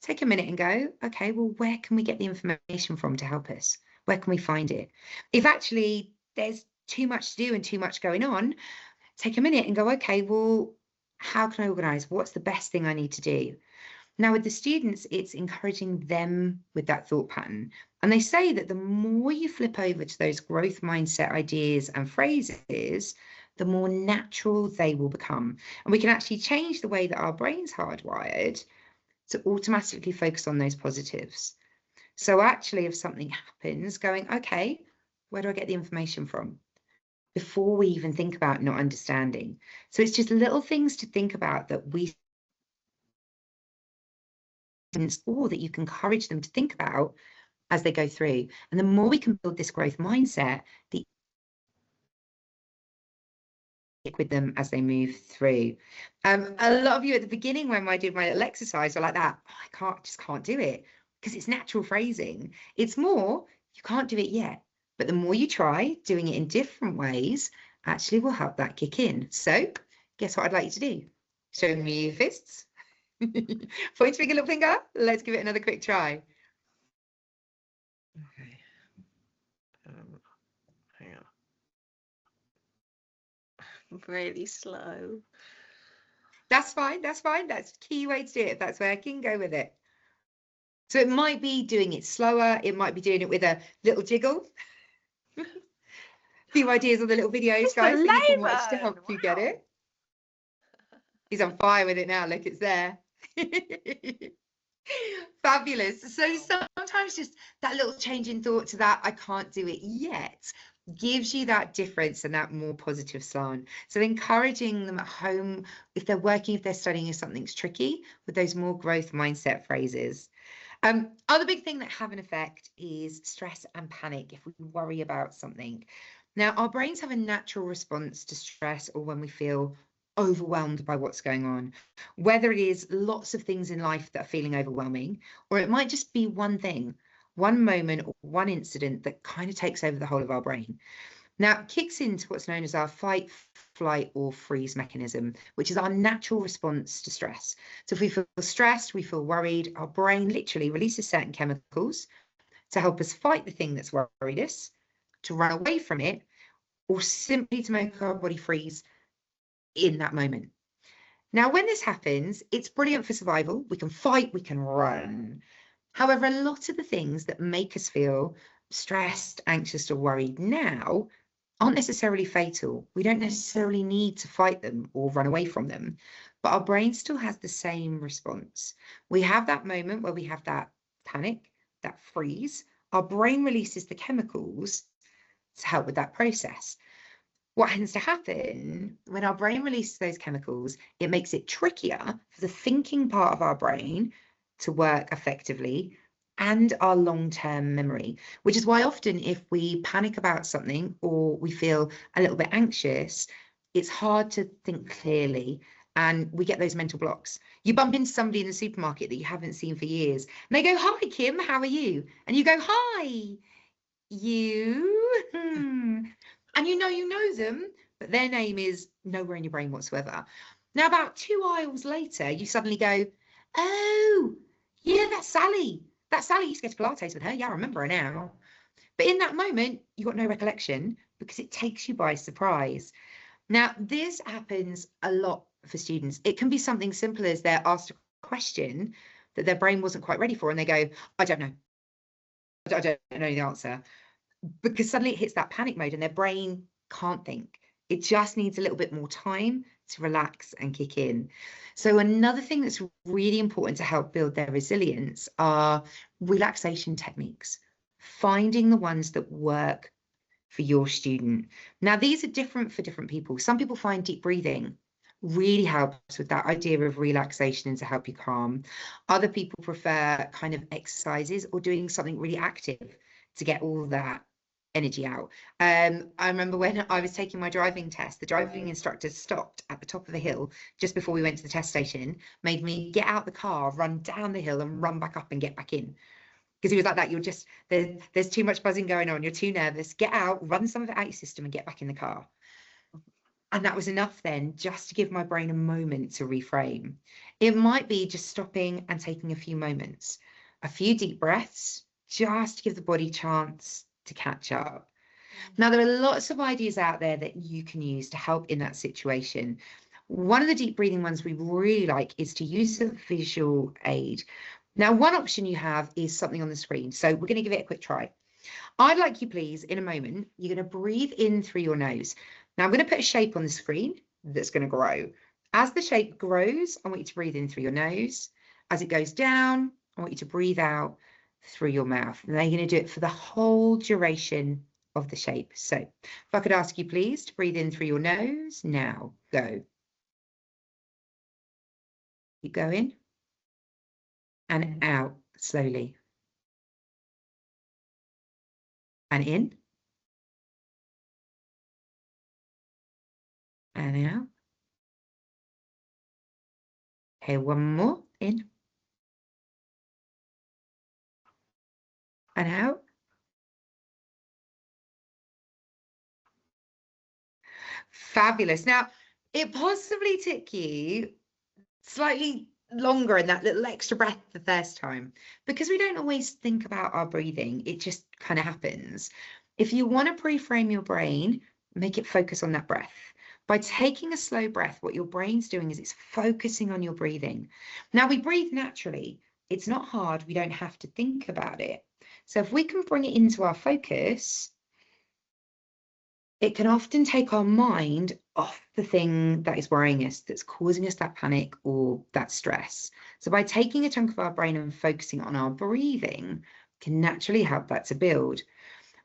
take a minute and go, okay, well, where can we get the information from to help us? Where can we find it? If actually there's too much to do and too much going on, take a minute and go, okay, well, how can I organize? What's the best thing I need to do? Now, with the students, it's encouraging them with that thought pattern. And they say that the more you flip over to those growth mindset ideas and phrases, the more natural they will become. And we can actually change the way that our brain's hardwired to automatically focus on those positives. So actually, if something happens, going, okay, where do I get the information from? Before we even think about not understanding. So it's just little things to think about that we or that you can encourage them to think about as they go through. And the more we can build this growth mindset, the with them as they move through. A lot of you at the beginning when I did my little exercise were like that, oh, I just can't do it because it's natural phrasing. It's more, you can't do it yet. But the more you try doing it in different ways, actually will help that kick in. So guess what I'd like you to do? Show me your fists. Point finger, little finger. Let's give it another quick try. Okay. Hang on. Really slow. That's fine. That's fine. That's the key way to do it. If that's working, go with it. So it might be doing it slower. It might be doing it with a little jiggle. A few ideas on the little videos, guys, that you can watch to help you get it. He's on fire with it now. Look, it's there. Fabulous. So sometimes just that little change in thought to that, I can't do it yet, gives you that difference and that more positive slant. So encouraging them at home, if they're working, if they're studying, if something's tricky, with those more growth mindset phrases. Other big thing that have an effect is stress and panic if we worry about something. Now, our brains have a natural response to stress or when we feel overwhelmed by what's going on, whether it is lots of things in life that are feeling overwhelming, or it might just be one thing, one moment or one incident that kind of takes over the whole of our brain. Now, it kicks into what's known as our fight, flight, or freeze mechanism, which is our natural response to stress. So if we feel stressed, we feel worried, our brain literally releases certain chemicals to help us fight the thing that's worried us, to run away from it, or simply to make our body freeze in that moment. Now, when this happens, it's brilliant for survival. We can fight, we can run. However, a lot of the things that make us feel stressed, anxious, or worried now aren't necessarily fatal. We don't necessarily need to fight them or run away from them, but our brain still has the same response. We have that moment where we have that panic, that freeze. Our brain releases the chemicals to help with that process. What tends to happen when our brain releases those chemicals, it makes it trickier for the thinking part of our brain to work effectively and our long-term memory, which is why often if we panic about something or we feel a little bit anxious, it's hard to think clearly and we get those mental blocks. You bump into somebody in the supermarket that you haven't seen for years and they go, "Hi, Kim, how are you?" And you go, "Hi, you." And you know them, but their name is nowhere in your brain whatsoever. Now, about 2 aisles later, you suddenly go, "Oh, yeah, that's Sally. That Sally used to go to Pilates with her. Yeah, I remember her now." But in that moment, you got no recollection because it takes you by surprise. Now, this happens a lot for students. It can be something simple as they're asked a question that their brain wasn't quite ready for, and they go, "I don't know. I don't know the answer." Because suddenly it hits that panic mode and their brain can't think. It just needs a little bit more time to relax and kick in. So another thing that's really important to help build their resilience are relaxation techniques, finding the ones that work for your student. Now, these are different for different people. Some people find deep breathing really helps with that idea of relaxation and to help you calm. Other people prefer kind of exercises or doing something really active to get all that energy out. I remember when I was taking my driving test, the driving instructor stopped at the top of the hill just before we went to the test station, made me get out the car, run down the hill and run back up and get back in. Because he was like that, you're just, there's too much buzzing going on, you're too nervous, get out, run some of it out your system and get back in the car. And that was enough then just to give my brain a moment to reframe. It might be just stopping and taking a few moments, a few deep breaths, just to give the body a chance to catch up. Now, there are lots of ideas out there that you can use to help in that situation. One of the deep breathing ones we really like is to use a visual aid. Now, one option you have is something on the screen. So we're going to give it a quick try. I'd like you, please, in a moment, you're going to breathe in through your nose. Now, I'm going to put a shape on the screen that's going to grow. As the shape grows, I want you to breathe in through your nose. As it goes down, I want you to breathe out through your mouth. And then you're going to do it for the whole duration of the shape. So if I could ask you, please, to breathe in through your nose. Now, go. Keep going. And out slowly. And in. And out. Okay, one more. In. And out. Fabulous. Now, it possibly took you slightly longer in that little extra breath the first time, because we don't always think about our breathing. It just kind of happens. If you want to pre-frame your brain, make it focus on that breath. By taking a slow breath, what your brain's doing is it's focusing on your breathing. Now, we breathe naturally. It's not hard. We don't have to think about it. So if we can bring it into our focus, it can often take our mind off the thing that is worrying us, that's causing us that panic or that stress. So by taking a chunk of our brain and focusing on our breathing can naturally help that to build.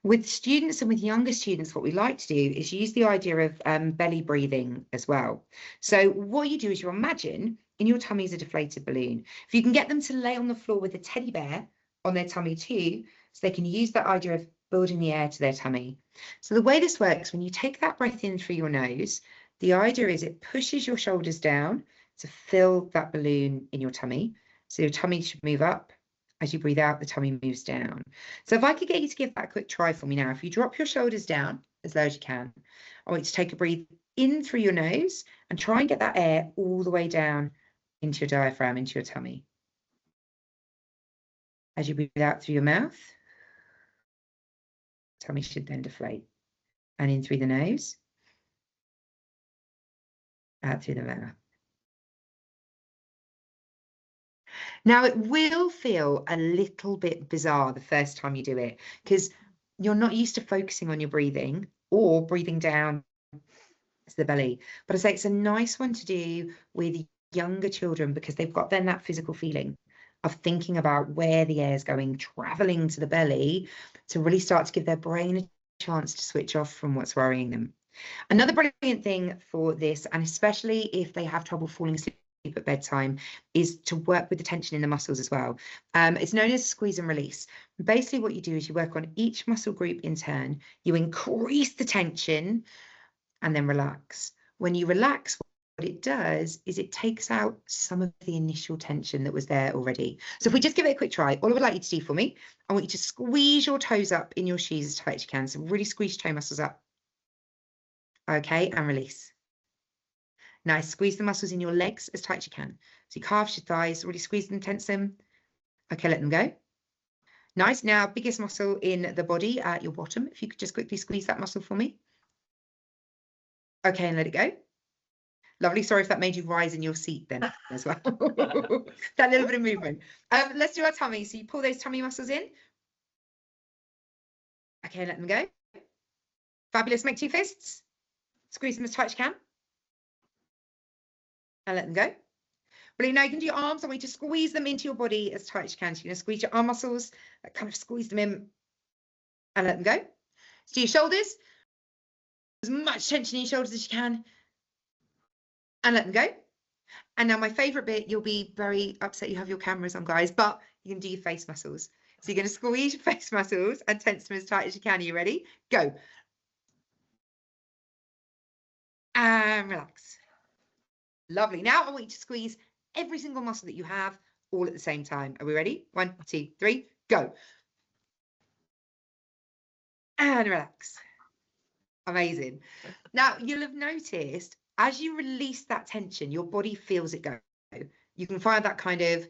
with students and with younger students, what we like to do is use the idea of belly breathing as well. So what you do is you imagine in your tummy is a deflated balloon. If you can get them to lay on the floor with a teddy bear on their tummy too, so they can use that idea of building the air to their tummy. So the way this works, when you take that breath in through your nose, the idea is it pushes your shoulders down to fill that balloon in your tummy. So your tummy should move up. As you breathe out, the tummy moves down. So if I could get you to give that a quick try for me now, if you drop your shoulders down as low as you can, I want you to take a breathe in through your nose and try and get that air all the way down into your diaphragm, into your tummy. As you breathe out through your mouth, tummy should then deflate. And in through the nose, out through the mouth. Now, it will feel a little bit bizarre the first time you do it because you're not used to focusing on your breathing or breathing down to the belly. But I say it's a nice one to do with younger children because they've got then that physical feeling of thinking about where the air is going, traveling to the belly to really start to give their brain a chance to switch off from what's worrying them. Another brilliant thing for this, and especially if they have trouble falling asleep at bedtime, is to work with the tension in the muscles as well. It's known as squeeze and release. Basically what you do is you work on each muscle group in turn, you increase the tension and then relax. When you relax, what it does is it takes out some of the initial tension that was there already. So if we just give it a quick try, all I would like you to do for me, I want you to squeeze your toes up in your shoes as tight as you can. So really squeeze your toe muscles up. Okay, and release. Nice, squeeze the muscles in your legs as tight as you can. So your calves, your thighs, really squeeze them, tense them. Okay, let them go. Nice, now biggest muscle in the body at your bottom. If you could just quickly squeeze that muscle for me. Okay, and let it go. Lovely, sorry if that made you rise in your seat then as well. That little bit of movement. Let's do our tummy. So you pull those tummy muscles in. Okay, let them go. Fabulous, make two fists. Squeeze them as tight as you can. And let them go. Brilliant. Now you can do your arms. I want you to squeeze them into your body as tight as you can. So you're going to squeeze your arm muscles, kind of squeeze them in and let them go. So your shoulders, as much tension in your shoulders as you can and let them go. And now my favorite bit, you'll be very upset you have your cameras on, guys, but you can do your face muscles. So you're going to squeeze your face muscles and tense them as tight as you can. Are you ready? Go. And relax. Lovely. Now I want you to squeeze every single muscle that you have all at the same time. Are we ready? 1, 2, 3, go. And relax. Amazing. Now you'll have noticed as you release that tension, your body feels it go. You can find that kind of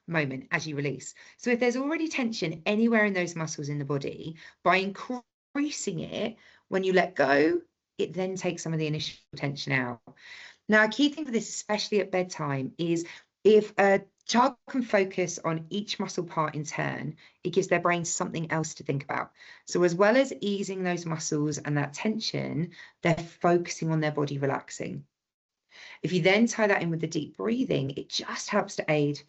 moment as you release. So if there's already tension anywhere in those muscles in the body, by increasing it, when you let go, it then takes some of the initial tension out. Now, a key thing for this, especially at bedtime, is if a child can focus on each muscle part in turn, it gives their brain something else to think about. So as well as easing those muscles and that tension, they're focusing on their body relaxing. If you then tie that in with the deep breathing, it just helps to aid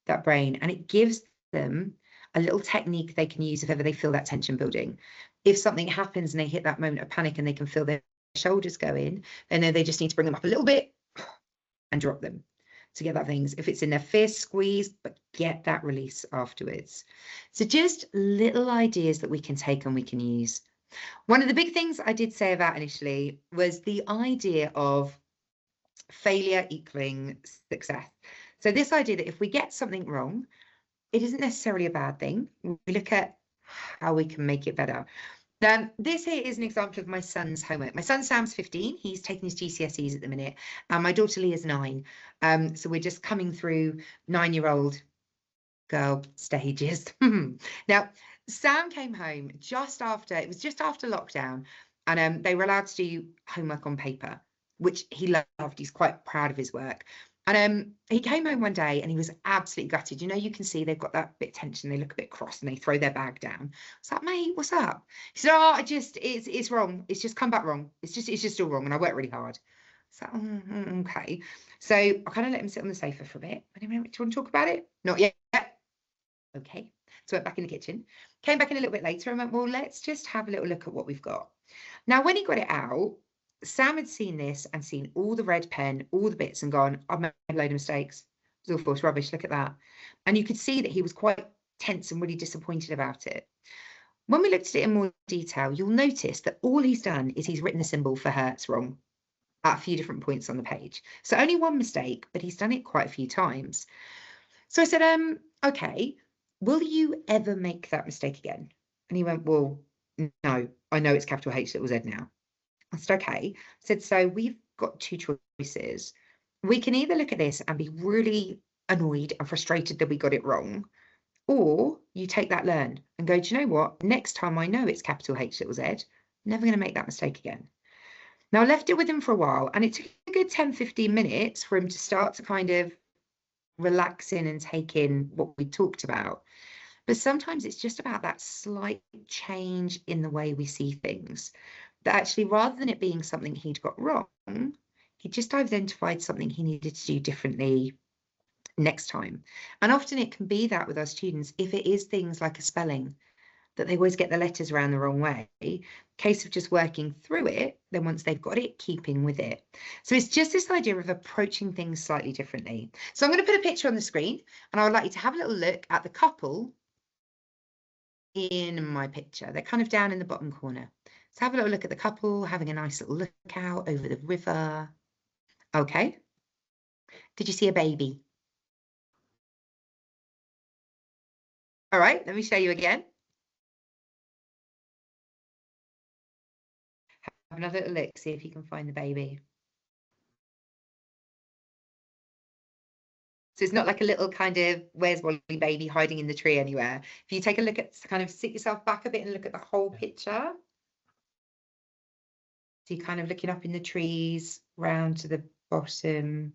that brain, and it gives them a little technique they can use if ever they feel that tension building. If something happens and they hit that moment of panic and they can feel their shoulders go in, then they just need to bring them up a little bit and drop them to get that things. If it's in their fist, squeeze, but get that release afterwards. So just little ideas that we can take and we can use. One of the big things I did say about initially was the idea of failure equaling success. So this idea that if we get something wrong, it isn't necessarily a bad thing. We look at how we can make it better. This here is an example of my son's homework. My son Sam's 15. He's taking his GCSEs at the minute. And my daughter Leah's 9. So we're just coming through 9-year-old girl stages. Now, Sam came home just after lockdown, and they were allowed to do homework on paper, which he loved. He's quite proud of his work. And he came home one day and he was absolutely gutted. You know, you can see they've got that bit of tension. They look a bit cross and they throw their bag down. I was like, mate, what's up? He said, oh, it's wrong. It's just come back wrong. It's just all wrong. And I worked really hard. So, okay. So I kind of let him sit on the sofa for a bit. Do you want to talk about it? Not yet. Okay, so went back in the kitchen, came back in a little bit later and went, well, let's just have a little look at what we've got. Now, when he got it out, Sam had seen this and seen all the red pen, all the bits, and gone, I've made a load of mistakes. It was awful, it's rubbish, look at that. And you could see that he was quite tense and really disappointed about it. When we looked at it in more detail, you'll notice that all he's done is he's written the symbol for Hertz wrong at a few different points on the page. So only one mistake, but he's done it quite a few times. So I said, okay, will you ever make that mistake again? And he went, well, no, I know it's capital H little Z now. I said, okay. I said, so we've got two choices. We can either look at this and be really annoyed and frustrated that we got it wrong, or you take that learn and go, do you know what? Next time I know it's capital H little Z, I'm never going to make that mistake again. Now, I left it with him for a while, and it took a good 10, 15 minutes for him to start to kind of relax in and take in what we talked about. But sometimes it's just about that slight change in the way we see things. That actually, rather than it being something he'd got wrong, he just identified something he needed to do differently next time. And often it can be that with our students, if it is things like a spelling, that they always get the letters around the wrong way, case of just working through it, then once they've got it, keeping with it. So it's just this idea of approaching things slightly differently. So I'm going to put a picture on the screen, and I would like you to have a little look at the couple in my picture. They're kind of down in the bottom corner. So have a little look at the couple, having a nice little look out over the river. Okay. Did you see a baby? All right, let me show you again. Have another little look, see if you can find the baby. So it's not like a little kind of where's Wally baby hiding in the tree anywhere. If you take a look at, kind of sit yourself back a bit and look at the whole picture. So you're kind of looking up in the trees, round to the bottom.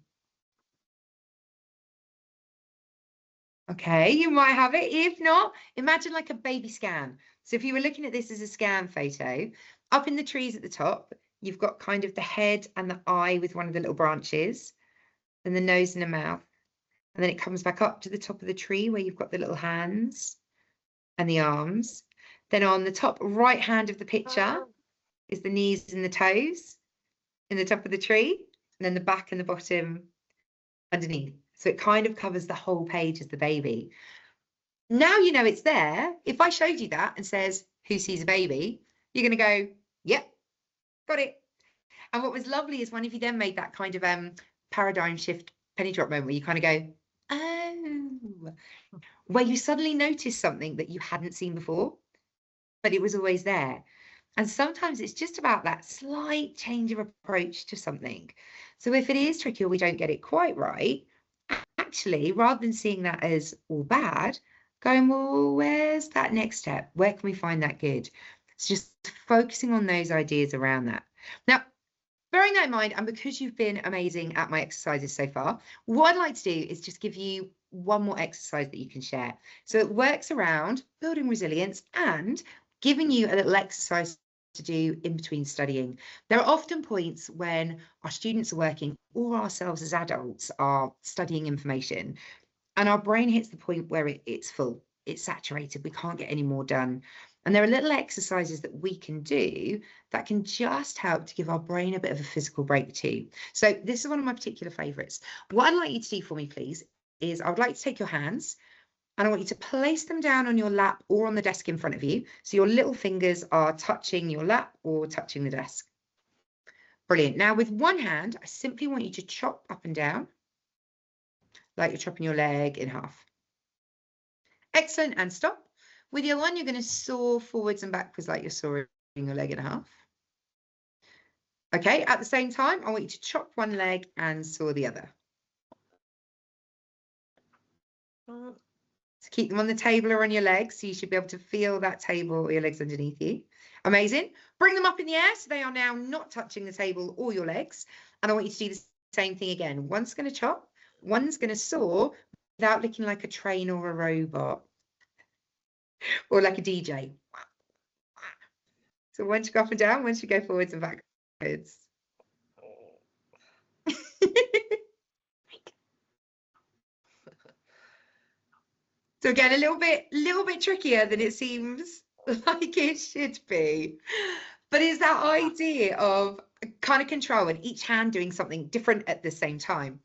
Okay, you might have it. If not, imagine like a baby scan. So if you were looking at this as a scan photo, up in the trees at the top, you've got kind of the head and the eye with one of the little branches, and the nose and the mouth. And then it comes back up to the top of the tree where you've got the little hands and the arms. Then on the top right hand of the picture is the knees and the toes in the top of the tree, and then the back and the bottom underneath. So it kind of covers the whole page as the baby. Now you know it's there. If I showed you that and says, who sees a baby? You're going to go, yep, got it. And what was lovely is when if you then made that kind of paradigm shift penny drop moment where you kind of go, oh, where you suddenly notice something that you hadn't seen before, but it was always there. And sometimes it's just about that slight change of approach to something. So if it is tricky or we don't get it quite right, actually, rather than seeing that as all bad, going, well, where's that next step? Where can we find that good? It's just focusing on those ideas around that. Now, bearing that in mind, and because you've been amazing at my exercises so far, what I'd like to do is just give you one more exercise that you can share. So it works around building resilience and giving you a little exercise to do in between studying. There are often points when our students are working or ourselves as adults are studying information and our brain hits the point where it's full, it's saturated, we can't get any more done. And there are little exercises that we can do that can just help to give our brain a bit of a physical break too. So this is one of my particular favorites. What I'd like you to do for me, please, is I would like to take your hands and I want you to place them down on your lap or on the desk in front of you. So your little fingers are touching your lap or touching the desk. Brilliant. Now with one hand, I simply want you to chop up and down like you're chopping your leg in half. Excellent, and stop. With your one, you're going to saw forwards and backwards like you're sawing your leg in half. Okay, at the same time, I want you to chop one leg and saw the other. So keep them on the table or on your legs, so you should be able to feel that table or your legs underneath you. Amazing. Bring them up in the air so they are now not touching the table or your legs. And I want you to do the same thing again. One's going to chop, one's going to saw without looking like a train or a robot or like a DJ. So one should go up and down, one should go forwards and backwards. So again, a little bit trickier than it seems like it should be. But it's that idea of kind of control and each hand doing something different at the same time.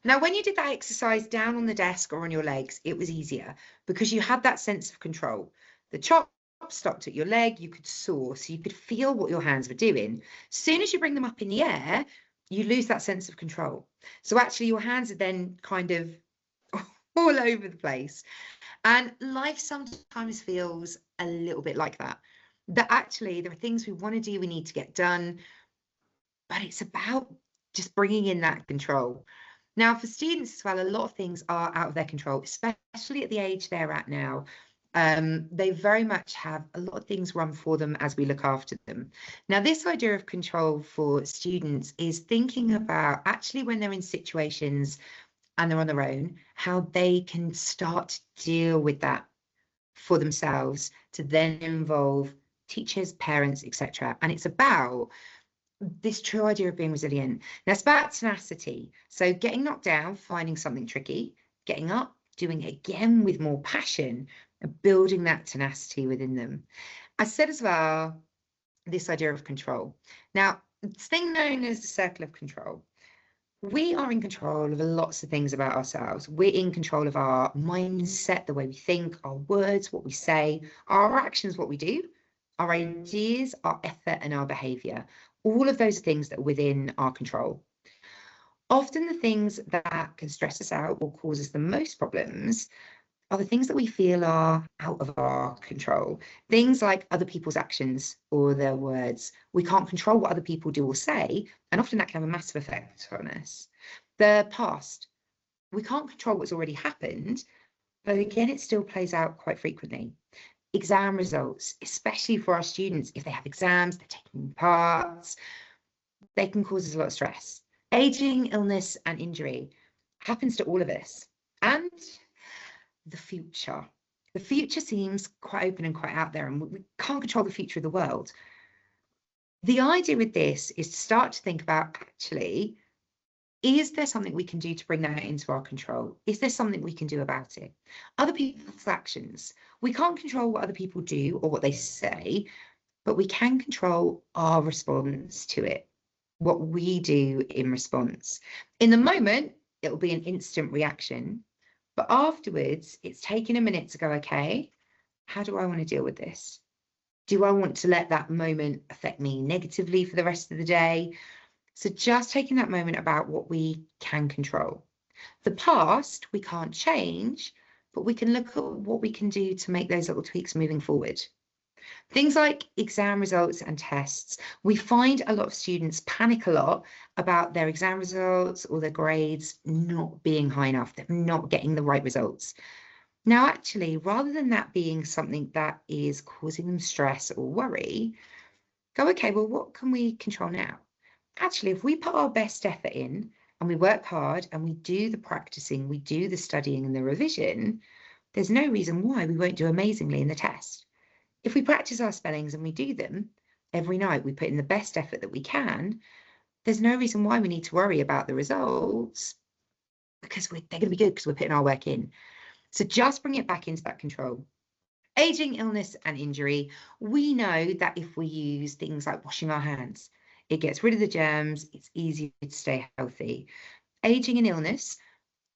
Now, when you did that exercise down on the desk or on your legs, it was easier because you had that sense of control. The chop stopped at your leg, you could soar, so you could feel what your hands were doing. As soon as you bring them up in the air, you lose that sense of control. So actually your hands are then kind of all over the place. And life sometimes feels a little bit like that. That actually there are things we want to do, we need to get done, but it's about just bringing in that control. Now, for students as well, a lot of things are out of their control, especially at the age they're at now. They very much have a lot of things run for them as we look after them. Now, this idea of control for students is thinking about actually when they're in situations and they're on their own, how they can start to deal with that for themselves to then involve teachers, parents, etc. And it's about this true idea of being resilient. Now, it's about tenacity. So getting knocked down, finding something tricky, getting up, doing it again with more passion, and building that tenacity within them. I said as well, this idea of control. Now, this thing known as the circle of control. We are in control of lots of things about ourselves. We're in control of our mindset, the way we think, our words, what we say, our actions, what we do, our ideas, our effort, and our behavior. All of those are things that are within our control. Often the things that can stress us out or cause us the most problems are the things that we feel are out of our control. Things like other people's actions or their words. We can't control what other people do or say, and often that can have a massive effect on us. The past. We can't control what's already happened, but again, it still plays out quite frequently. Exam results, especially for our students, if they have exams, they're taking parts, they can cause us a lot of stress. Aging, illness, and injury happens to all of us. And the future. The future seems quite open and quite out there, and we can't control the future of the world. The idea with this is to start to think about, actually, is there something we can do to bring that into our control? Is there something we can do about it? Other people's actions. We can't control what other people do or what they say, but we can control our response to it, what we do in response. In the moment, it will be an instant reaction, but afterwards, it's taking a minute to go, okay, how do I want to deal with this? Do I want to let that moment affect me negatively for the rest of the day? So just taking that moment about what we can control. The past, we can't change, but we can look at what we can do to make those little tweaks moving forward. Things like exam results and tests. We find a lot of students panic a lot about their exam results or their grades not being high enough, them not getting the right results. Now, actually, rather than that being something that is causing them stress or worry, go, okay, well, what can we control now? Actually, if we put our best effort in and we work hard and we do the practicing, we do the studying and the revision, there's no reason why we won't do amazingly in the test. If we practice our spellings and we do them every night, we put in the best effort that we can, there's no reason why we need to worry about the results because they're going to be good because we're putting our work in. So just bring it back into that control. Aging, illness, and injury. We know that if we use things like washing our hands, it gets rid of the germs, it's easier to stay healthy. Aging and illness,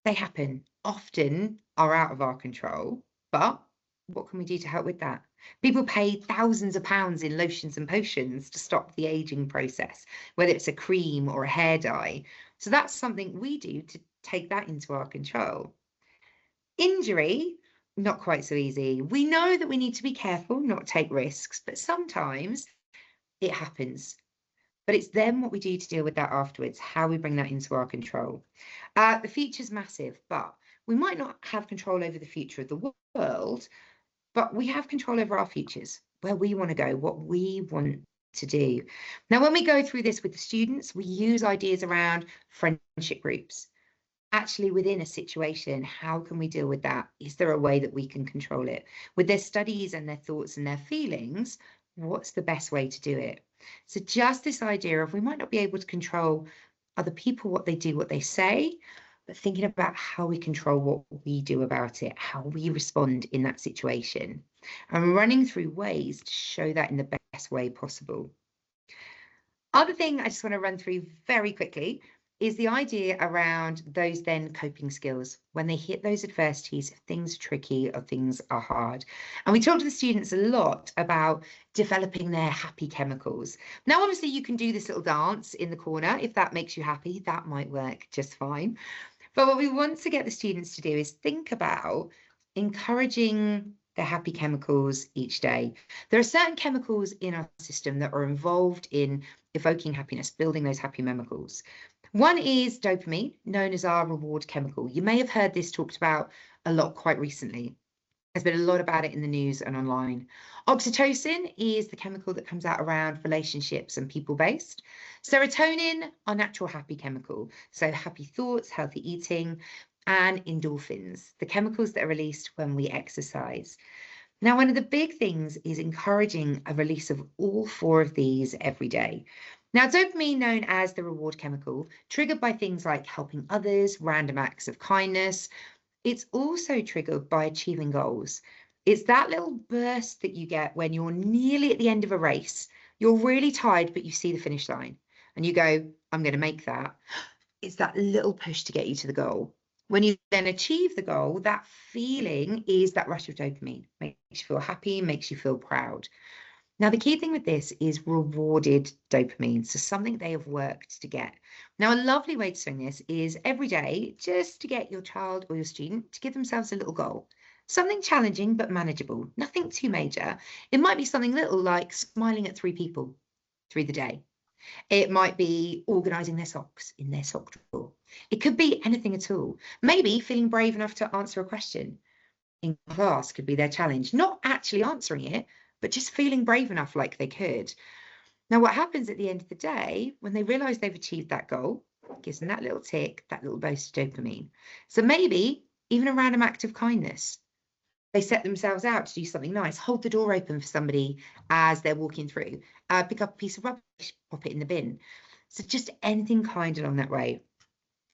they happen, often are out of our control, but what can we do to help with that? People pay thousands of pounds in lotions and potions to stop the aging process, whether it's a cream or a hair dye. So that's something we do to take that into our control. Injury, not quite so easy. We know that we need to be careful, not take risks, but sometimes it happens. But it's then what we do to deal with that afterwards, how we bring that into our control. The future's massive, but we might not have control over the future of the world, but we have control over our futures, where we want to go, what we want to do. Now, when we go through this with the students, we use ideas around friendship groups. Actually, within a situation, how can we deal with that? Is there a way that we can control it? With their studies and their thoughts and their feelings, what's the best way to do it? So just this idea of we might not be able to control other people, what they do, what they say, but thinking about how we control what we do about it, how we respond in that situation, and running through ways to show that in the best way possible. Other thing I just want to run through very quickly is the idea around those then coping skills when they hit those adversities, if things are tricky or things are hard. And we talk to the students a lot about developing their happy chemicals. Now, obviously, you can do this little dance in the corner. If that makes you happy, that might work just fine. But what we want to get the students to do is think about encouraging their happy chemicals each day. There are certain chemicals in our system that are involved in evoking happiness, building those happy chemicals. One is dopamine, known as our reward chemical. You may have heard this talked about a lot quite recently. There's been a lot about it in the news and online. Oxytocin is the chemical that comes out around relationships and people-based. Serotonin, our natural happy chemical. So happy thoughts, healthy eating, and endorphins, the chemicals that are released when we exercise. Now, one of the big things is encouraging a release of all 4 of these every day. Now, dopamine, known as the reward chemical, triggered by things like helping others, random acts of kindness. It's also triggered by achieving goals. It's that little burst that you get when you're nearly at the end of a race. You're really tired, but you see the finish line and you go, I'm going to make that. It's that little push to get you to the goal. When you then achieve the goal, that feeling is that rush of dopamine. Makes you feel happy, makes you feel proud. Now, the key thing with this is rewarded dopamine, so something they have worked to get. Now, a lovely way to swing this is every day, just to get your child or your student to give themselves a little goal. Something challenging but manageable, nothing too major. It might be something little like smiling at 3 people through the day. It might be organising their socks in their sock drawer. It could be anything at all. Maybe feeling brave enough to answer a question in class could be their challenge. Not actually answering it, but just feeling brave enough like they could. Now, what happens at the end of the day, when they realise they've achieved that goal, gives them that little tick, that little boost of dopamine. So maybe even a random act of kindness. They set themselves out to do something nice, hold the door open for somebody as they're walking through, pick up a piece of rubbish, pop it in the bin. So just anything kind along that way.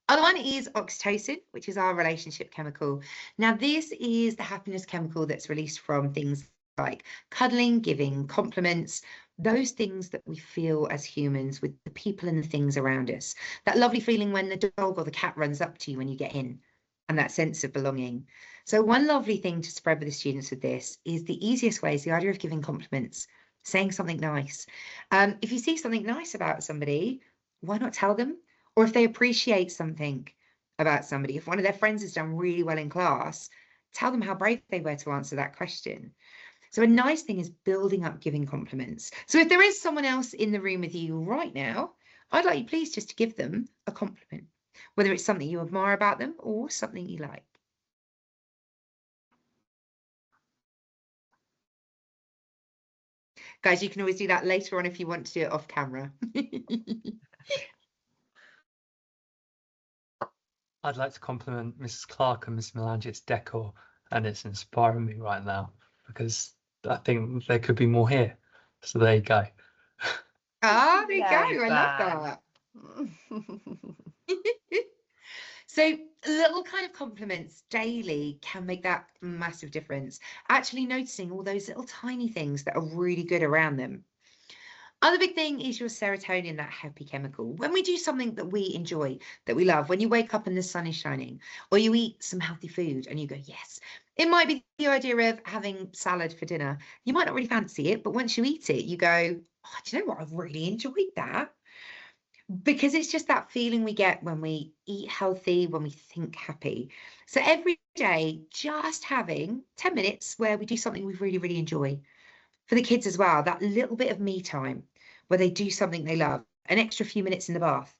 Other one is oxytocin, which is our relationship chemical. Now, this is the happiness chemical that's released from things like cuddling, giving compliments, those things that we feel as humans with the people and the things around us. That lovely feeling when the dog or the cat runs up to you when you get in, and that sense of belonging. So one lovely thing to spread with the students with this is the easiest way is the idea of giving compliments, saying something nice. If you see something nice about somebody, why not tell them? Or if they appreciate something about somebody, if one of their friends has done really well in class, tell them how brave they were to answer that question. So a nice thing is building up giving compliments. So if there is someone else in the room with you right now, I'd like you please just to give them a compliment, whether it's something you admire about them or something you like. Guys, you can always do that later on if you want to do it off camera. I'd like to compliment Mrs. Clark and Miss Melange's decor, and it's inspiring me right now because I think there could be more here. So there you go. Ah, there you go. Very I love that. So little kind of compliments daily can make that massive difference. Actually noticing all those little tiny things that are really good around them. Other big thing is your serotonin, that happy chemical. When we do something that we enjoy, that we love, when you wake up and the sun is shining, or you eat some healthy food and you go, yes. It might be the idea of having salad for dinner. You might not really fancy it, but once you eat it, you go, oh, do you know what? I've really enjoyed that. Because it's just that feeling we get when we eat healthy, when we think happy. So every day, just having 10 minutes where we do something we really, really enjoy. For the kids as well, that little bit of me time where they do something they love, an extra few minutes in the bath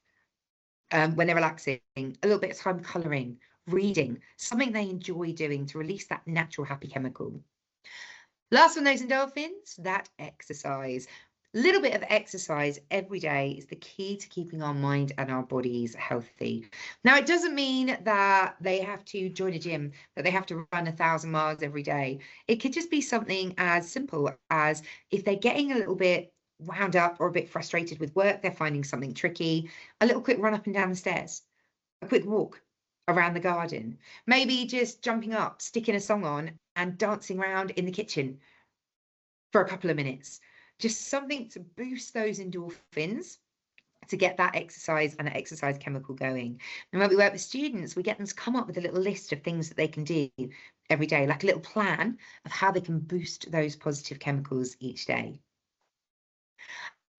when they're relaxing, a little bit of time colouring, reading, something they enjoy doing to release that natural happy chemical. Last one, those endorphins, that exercise. Little bit of exercise every day is the key to keeping our mind and our bodies healthy. Now, it doesn't mean that they have to join a gym, that they have to run 1,000 miles every day. It could just be something as simple as if they're getting a little bit wound up or a bit frustrated with work, they're finding something tricky, a little quick run up and down the stairs, a quick walk around the garden. Maybe just jumping up, sticking a song on and dancing around in the kitchen for a couple of minutes. Just something to boost those endorphins, to get that exercise and that exercise chemical going. And when we work with students, we get them to come up with a little list of things that they can do every day, like a little plan of how they can boost those positive chemicals each day.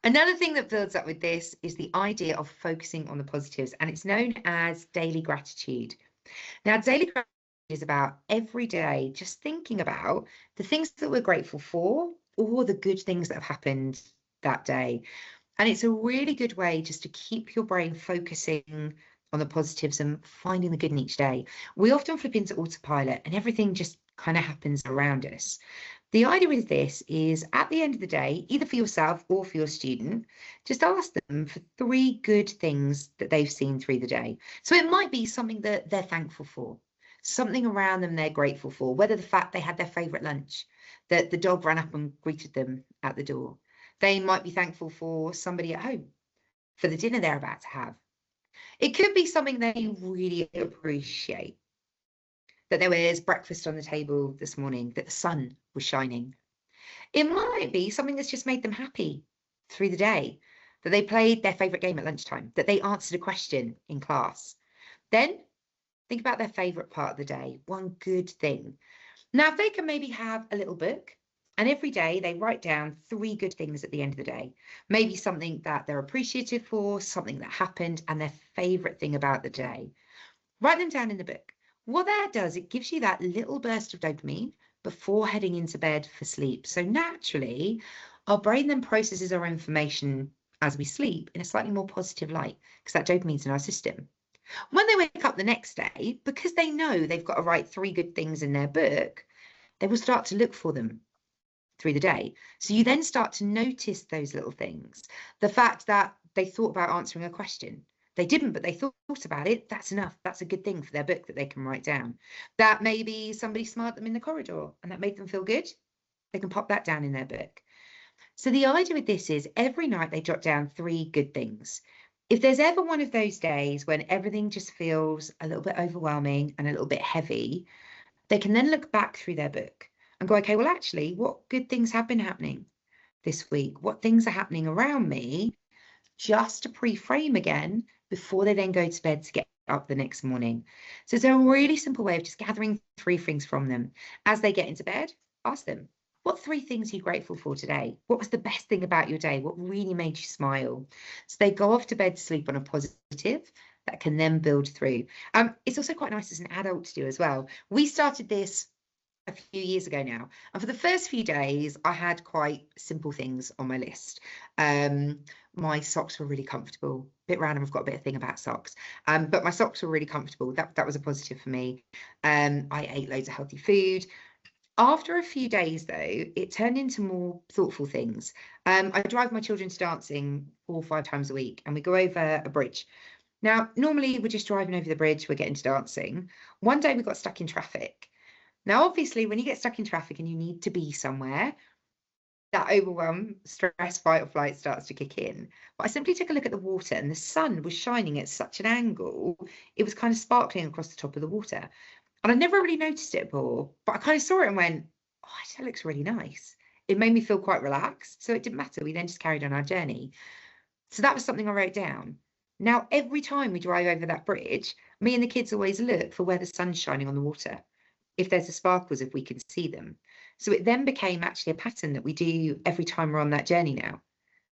Another thing that builds up with this is the idea of focusing on the positives, and it's known as daily gratitude. Now, daily gratitude is about every day just thinking about the things that we're grateful for or the good things that have happened that day. And it's a really good way just to keep your brain focusing on the positives and finding the good in each day. We often flip into autopilot and everything just kind of happens around us. The idea with this is at the end of the day, either for yourself or for your student, just ask them for 3 good things that they've seen through the day. So it might be something that they're thankful for, something around them they're grateful for, whether the fact they had their favourite lunch, that the dog ran up and greeted them at the door. They might be thankful for somebody at home, for the dinner they're about to have. It could be something they really appreciate, that there was breakfast on the table this morning, that the sun was shining. It might be something that's just made them happy through the day, that they played their favourite game at lunchtime, that they answered a question in class. Then think about their favourite part of the day, one good thing. Now, if they can maybe have a little book, and every day they write down 3 good things at the end of the day, maybe something that they're appreciative for, something that happened, and their favourite thing about the day. Write them down in the book. What that does, it gives you that little burst of dopamine before heading into bed for sleep. So naturally, our brain then processes our information as we sleep in a slightly more positive light because that dopamine's in our system. When they wake up the next day, because they know they've got to write 3 good things in their book, they will start to look for them through the day. So you then start to notice those little things. The fact that they thought about answering a question. They didn't, but they thought about it. That's enough. That's a good thing for their book that they can write down. That maybe somebody smiled at them in the corridor and that made them feel good. They can pop that down in their book. So the idea with this is every night they jot down 3 good things. If there's ever one of those days when everything just feels a little bit overwhelming and a little bit heavy, they can then look back through their book and go, okay, well, actually, what good things have been happening this week? What things are happening around me? Just to pre-frame again before they then go to bed to get up the next morning. So it's a really simple way of just gathering 3 things from them. As they get into bed, ask them, what 3 things are you grateful for today? What was the best thing about your day? What really made you smile? So they go off to bed to sleep on a positive that can then build through. It's also quite nice as an adult to do as well. We started this a few years ago now, and for the first few days I had quite simple things on my list. My socks were really comfortable. Bit random, I've got a bit of thing about socks, but my socks were really comfortable. That was a positive for me. I ate loads of healthy food. After a few days though, it turned into more thoughtful things. I drive my children to dancing 4 or 5 times a week, and we go over a bridge. Now normally we're just driving over the bridge, we're getting to dancing. One day we got stuck in traffic. Now, obviously, when you get stuck in traffic and you need to be somewhere, that overwhelm, stress, fight or flight starts to kick in. But I simply took a look at the water and the sun was shining at such an angle, it was kind of sparkling across the top of the water. And I never really noticed it before, but I kind of saw it and went, oh, that looks really nice. It made me feel quite relaxed. So it didn't matter. We then just carried on our journey. So that was something I wrote down. Now, every time we drive over that bridge, me and the kids always look for where the sun's shining on the water. If there's the sparkles, if we can see them. So it then became actually a pattern that we do every time we're on that journey now,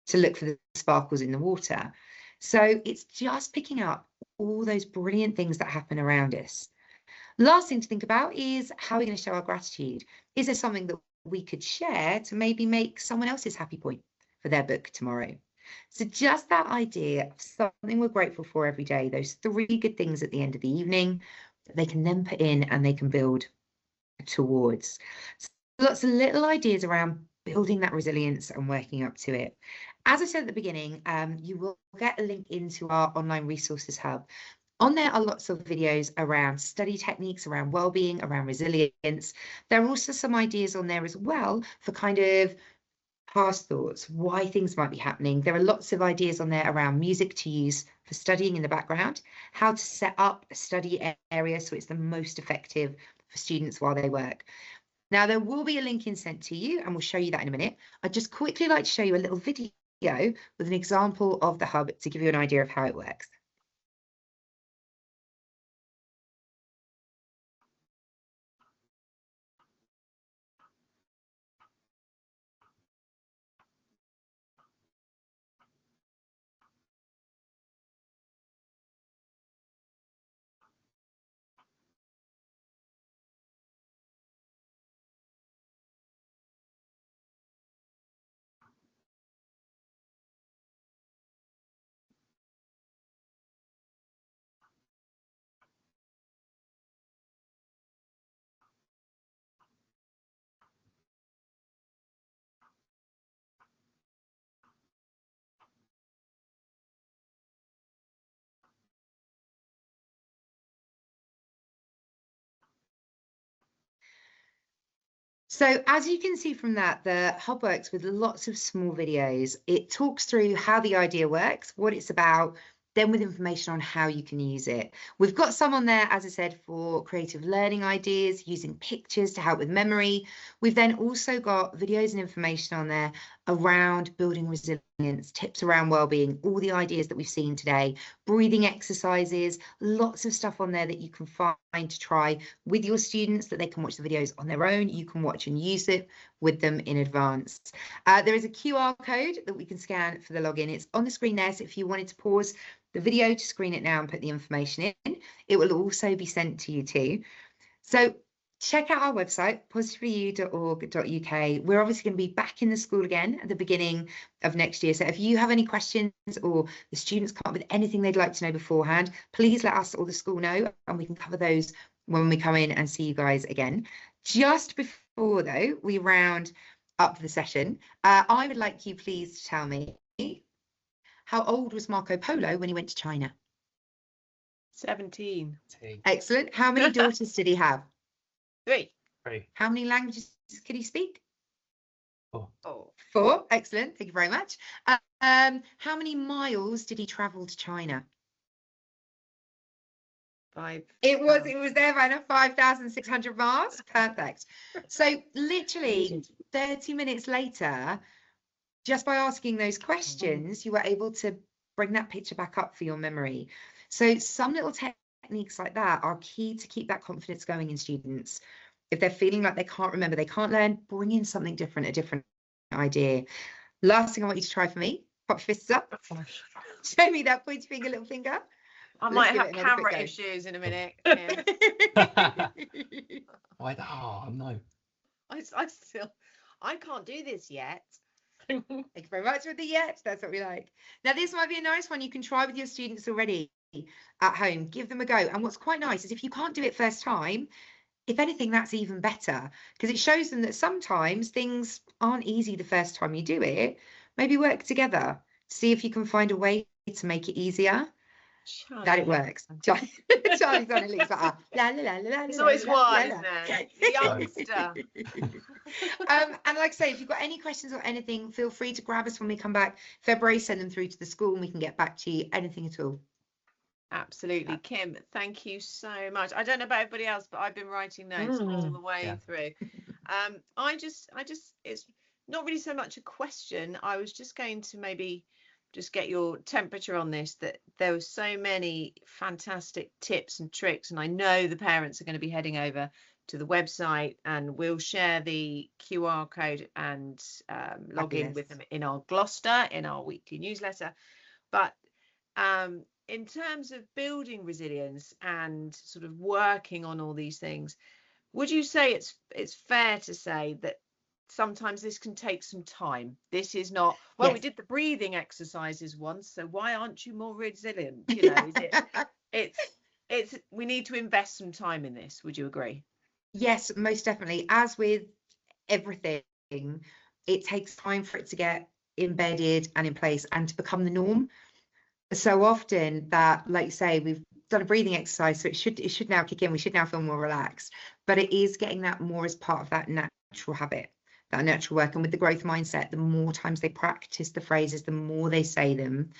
to look for the sparkles in the water. So it's just picking up all those brilliant things that happen around us. Last thing to think about is how we're going to show our gratitude. Is there something that we could share to maybe make someone else's happy point for their book tomorrow? So just that idea of something we're grateful for every day, those 3 good things at the end of the evening, they can then put in and they can build towards. So lots of little ideas around building that resilience and working up to it. As I said at the beginning, you will get a link into our online resources hub. On there are lots of videos around study techniques, around wellbeing, around resilience. There are also some ideas on there as well for kind of past thoughts, why things might be happening. There are lots of ideas on there around music to use for studying in the background, how to set up a study area so it's the most effective for students while they work. Now, there will be a link in sent to you, and we'll show you that in a minute. I'd just quickly like to show you a little video with an example of the hub to give you an idea of how it works. So as you can see from that, the hub works with lots of small videos. It talks through how the idea works, what it's about, then with information on how you can use it. We've got some on there, as I said, for creative learning ideas, using pictures to help with memory. We've then also got videos and information on there around building resilience, tips around well-being, all the ideas that we've seen today, breathing exercises, lots of stuff on there that you can find to try with your students, that they can watch the videos on their own. You can watch and use it with them in advance. There is a QR code that we can scan for the login. It's on the screen there, so if you wanted to pause the video to screen it now and put the information in, it will also be sent to you too. So check out our website, positiveforyou.org.uk. We're obviously going to be back in the school again at the beginning of next year. So if you have any questions or the students come up with anything they'd like to know beforehand, please let us or the school know, and we can cover those when we come in and see you guys again. Just before, though, we round up the session, I would like you please to tell me, how old was Marco Polo when he went to China? 17. Excellent. How many daughters did he have? 3. 3. How many languages could he speak? 4. 4. 4. Excellent. Thank you very much. How many miles did he travel to China? 5. It was there by 5,600 miles. Perfect. So literally 30 minutes later, just by asking those questions, you were able to bring that picture back up for your memory. So some little techniques like that are key to keep that confidence going in students. If they're feeling like they can't remember, they can't learn, bring in something different, a different idea. Last thing I want you to try for me, pop your fists up. Show me that pointy finger, little finger. I Let's might give have it another quick camera go. issues in a minute. Kim. Why? Oh no. I can't do this yet. Thank you very much for the yet. That's what we like. Now, this might be a nice one you can try with your students already at home. Give them a go. And what's quite nice is if you can't do it first time, if anything, that's even better, because it shows them that sometimes things aren't easy the first time you do it. Maybe work together. See if you can find a way to make it easier. That it works. Charlie's on it, looks like la la la la. It's la, always la, la, one, la. isn't it? The youngster. And like I say, if you've got any questions or anything, feel free to grab us when we come back February, send them through to the school and we can get back to you, anything at all. Absolutely. Kim, thank you so much. I don't know about everybody else, but I've been writing notes all the way through. I just it's not really so much a question. I was just going to maybe just get your temperature on this, that there were so many fantastic tips and tricks, and I know the parents are going to be heading over to the website, and we'll share the QR code and log in with them in our Gloucester, in our weekly newsletter. But in terms of building resilience and sort of working on all these things, would you say it's fair to say that sometimes this can take some time? This is not, well, we did the breathing exercises once, so why aren't you more resilient? You know, it's we need to invest some time in this. Would you agree? Yes, most definitely. As with everything, it takes time for it to get embedded and in place and to become the norm. So often that, like you say, we've done a breathing exercise, so it should now kick in. We should now feel more relaxed, but it is getting that more as part of that natural habit. that natural work. And with the growth mindset, the more times they practice the phrases, the more they say them,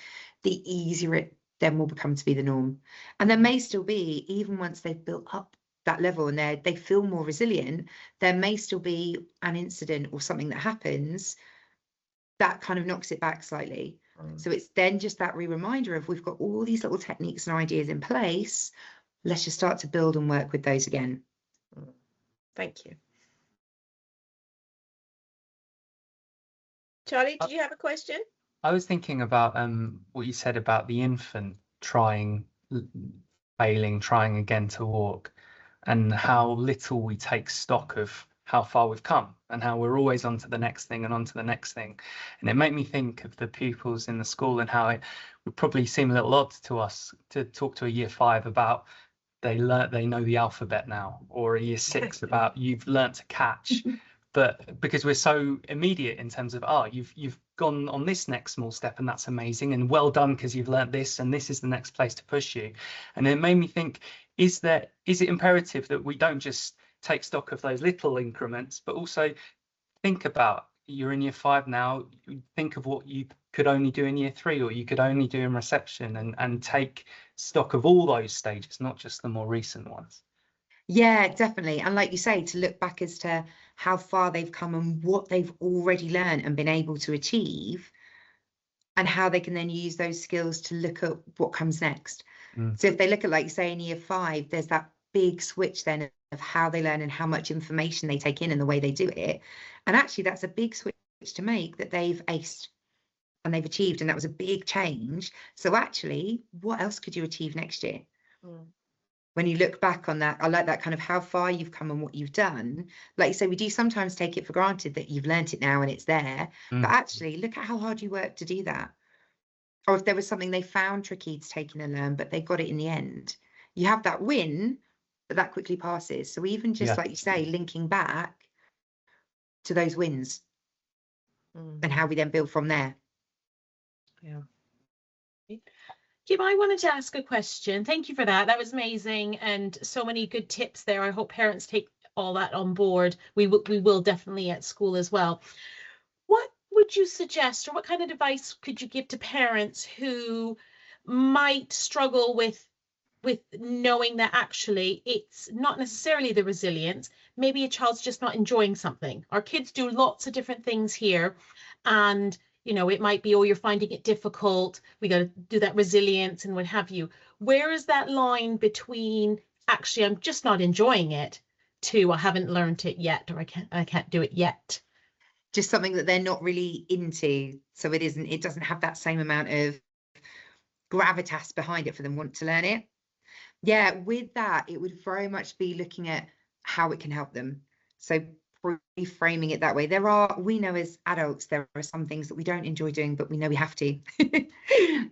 the easier it then will become to be the norm. And there may still be, even once they've built up that level and they feel more resilient, there may still be an incident or something that happens that kind of knocks it back slightly. So it's then just that reminder of, we've got all these little techniques and ideas in place, let's just start to build and work with those again. Thank you. Charlie, did you have a question? I was thinking about what you said about the infant trying, failing, trying again to walk, and how little we take stock of how far we've come and how we're always on to the next thing and on to the next thing. And it made me think of the pupils in the school and how it would probably seem a little odd to us to talk to a year 5 about they know the alphabet now, or a year 6 about you've learnt to catch. But because we're so immediate in terms of, you've gone on this next small step and that's amazing and well done because you've learnt this and this is the next place to push you. And it made me think, is it imperative that we don't just take stock of those little increments, but also think about, you're in year 5 now, think of what you could only do in year 3 or you could only do in reception, and take stock of all those stages, not just the more recent ones. Yeah, definitely. And like you say, to look back as to how far they've come and what they've already learned and been able to achieve, and how they can then use those skills to look at what comes next. So if they look at, like you say, in year 5, there's that big switch then of how they learn and how much information they take in and the way they do it. And actually that's a big switch to make, that they've aced and they've achieved, and that was a big change. So actually, what else could you achieve next year? When you look back on that, I like that kind of how far you've come and what you've done. Like you say, we do sometimes take it for granted that you've learnt it now and it's there, but actually look at how hard you worked to do that. Or if there was something they found tricky to take in and learn, but they got it in the end. You have that win, but that quickly passes. So even just like you say, linking back to those wins and how we then build from there. Yeah. Kim, I wanted to ask a question. Thank you for that. That was amazing, and so many good tips there. I hope parents take all that on board. We will definitely at school as well. What would you suggest, or what kind of advice could you give to parents who might struggle with knowing that actually it's not necessarily the resilience? Maybe a child's just not enjoying something. Our kids do lots of different things here, and it might be, you're finding it difficult, we got to do that resilience and what have you. Where is that line between, actually, I'm just not enjoying it, to I haven't learned it yet, or I can't do it yet? Just something that they're not really into. So it doesn't have that same amount of gravitas behind it for them want to learn it. Yeah, with that, it would very much be looking at how it can help them. So reframing it that way. We know as adults, there are some things that we don't enjoy doing, but we know we have to.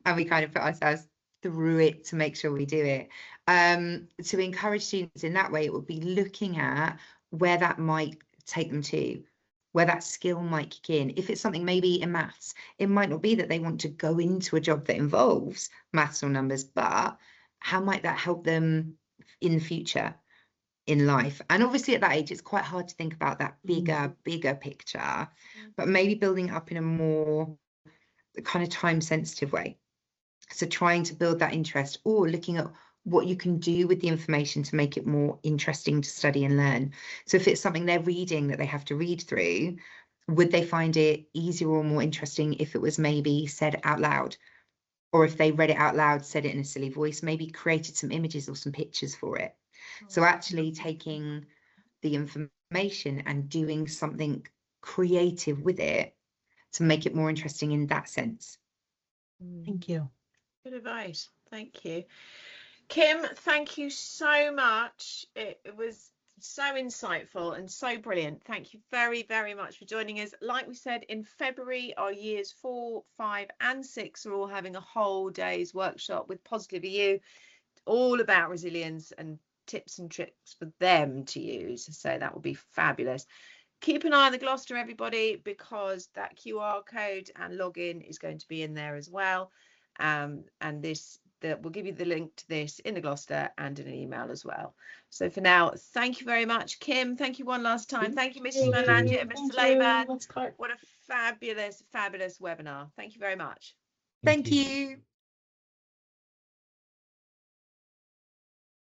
And we kind of put ourselves through it to make sure we do it. To encourage students in that way, it would be looking at where that might take them to, where that skill might kick in. If it's something maybe in maths, it might not be that they want to go into a job that involves maths or numbers, but how might that help them in the future in life? And obviously at that age, it's quite hard to think about that bigger picture, but maybe building it up in a more kind of time sensitive way. So trying to build that interest, or looking at what you can do with the information to make it more interesting to study and learn. So if it's something they're reading that they have to read through, would they find it easier or more interesting if it was maybe said out loud? Or if they read it out loud, said it in a silly voice, maybe created some images or some pictures for it. So actually taking the information and doing something creative with it to make it more interesting in that sense. Thank you. Good advice. Thank you. Kim, thank you so much. It was so insightful and so brilliant. Thank you very, very much for joining us. Like we said, in February, our years 4, 5 and 6 are all having a whole day's workshop with Positive EU, all about resilience and tips and tricks for them to use. So that will be fabulous. Keep an eye on the Gloucester, everybody, because that QR code and login is going to be in there as well. And we'll give you the link to this in the Gloucester and in an email as well. So for now, thank you very much, Kim. Thank you one last time. Thank you, Mrs. Melangia and Mr. Leyburn. What a fabulous webinar. Thank you very much. Thank you.